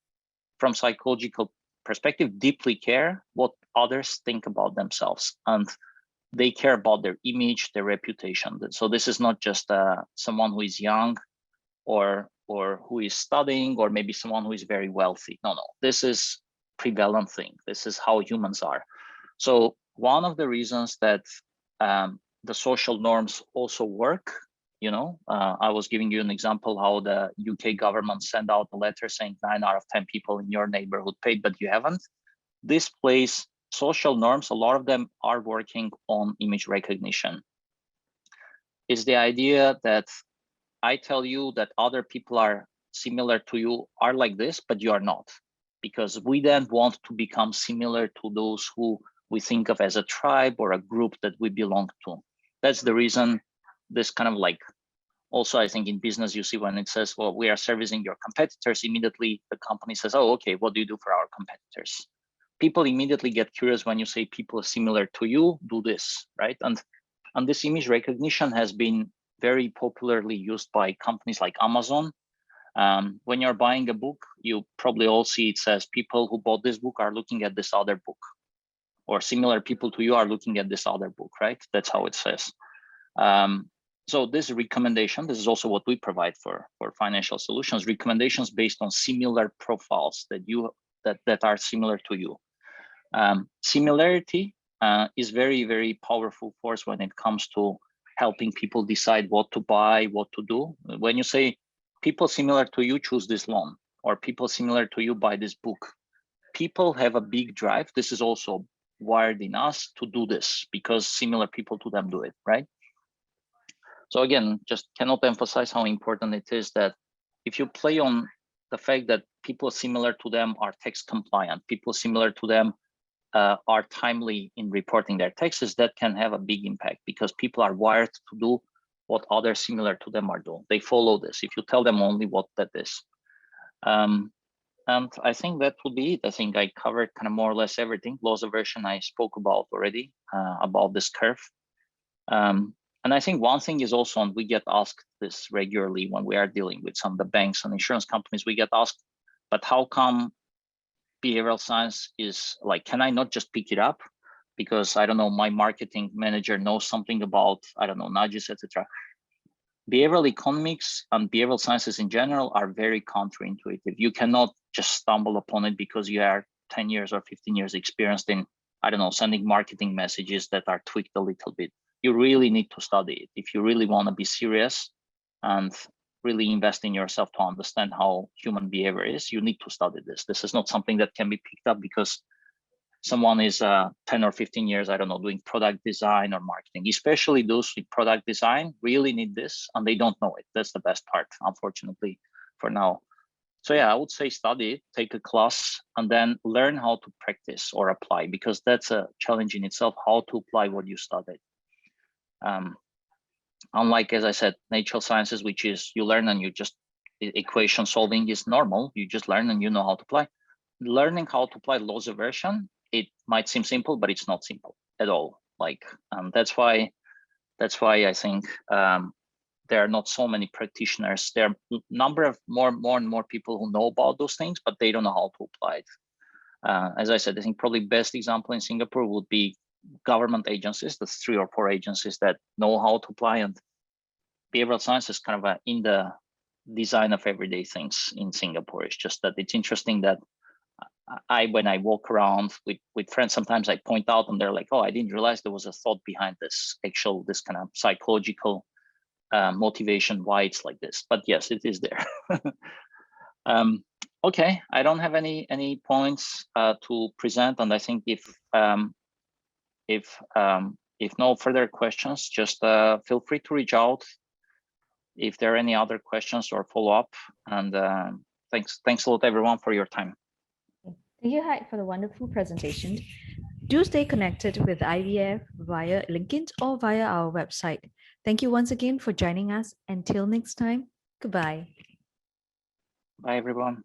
from psychological perspective, deeply care what others think about themselves, and they care about their image, their reputation. So this is not just someone who is young or who is studying, or maybe someone who is very wealthy. No, this is prevalent thing. This is how humans are. So one of the reasons that the social norms also work, I was giving you an example how the UK government sent out a letter saying 9 out of 10 people in your neighborhood paid, but you haven't. This place, social norms, a lot of them are working on image recognition. It's the idea that I tell you that other people are similar to you, are like this, but you are not, because we then want to become similar to those who we think of as a tribe or a group that we belong to. That's the reason this kind of like, also I think in business, you see when it says, well, we are servicing your competitors, immediately the company says, oh, okay, what do you do for our competitors? People immediately get curious when you say people similar to you do this, right? And this image recognition has been very popularly used by companies like Amazon. When you're buying a book, you probably all see it says people who bought this book are looking at this other book, or similar people to you are looking at this other book, right? That's how it says. So this recommendation, this is also what we provide for financial solutions, recommendations based on similar profiles that are similar to you. Similarity is very, very powerful force when it comes to helping people decide what to buy, what to do. When you say people similar to you choose this loan, or people similar to you buy this book, people have a big drive. This is also wired in us to do this because similar people to them do it, right? So again, just cannot emphasize how important it is that if you play on the fact that people similar to them are tax compliant, people similar to them are timely in reporting their taxes, that can have a big impact because people are wired to do what others similar to them are doing. They follow this if you tell them only what that is. And I think that would be it. I think I covered kind of more or less everything. Loss aversion I spoke about already, about this curve. And I think one thing is also, and we get asked this regularly when we are dealing with some of the banks and insurance companies, we get asked, but how come behavioral science is like, can I not just pick it up? Because I don't know, my marketing manager knows something about, I don't know, nudges, etc. Behavioral economics and behavioral sciences in general are very counterintuitive. You cannot just stumble upon it because you are 10 years or 15 years experienced in I don't know, sending marketing messages that are tweaked a little bit. You really need to study it. If you really want to be serious and really invest in yourself to understand how human behavior is, you need to study this. This is not something that can be picked up because someone is 10 or 15 years, I don't know, doing product design or marketing. Especially those with product design really need this, and they don't know it. That's the best part, unfortunately, for now. So yeah, I would say study it, take a class, and then learn how to practice or apply, because that's a challenge in itself, how to apply what you studied. Unlike, as I said, natural sciences, which is you learn and you just, equation solving is normal. You just learn and you know how to apply. Learning how to apply laws of aversion, it might seem simple, but it's not simple at all. Like, that's why I think there are not so many practitioners. There are a number of more and more people who know about those things, but they don't know how to apply it. As I said, I think probably best example in Singapore would be government agencies. That's 3 or 4 agencies that know how to apply, and behavioral science is kind of in the design of everyday things in Singapore. It's just that it's interesting that when I walk around with friends, sometimes I point out and they're like, oh, I didn't realize there was a thought behind this kind of psychological motivation why it's like this. But yes, it is there. Okay, I don't have any points to present, and I think if no further questions, just feel free to reach out if there are any other questions or follow up. And thanks a lot, everyone, for your time. Thank you, Hyde, for the wonderful presentation. Do stay connected with IBF via LinkedIn or via our website. Thank you once again for joining us. Until next time, goodbye. Bye, everyone.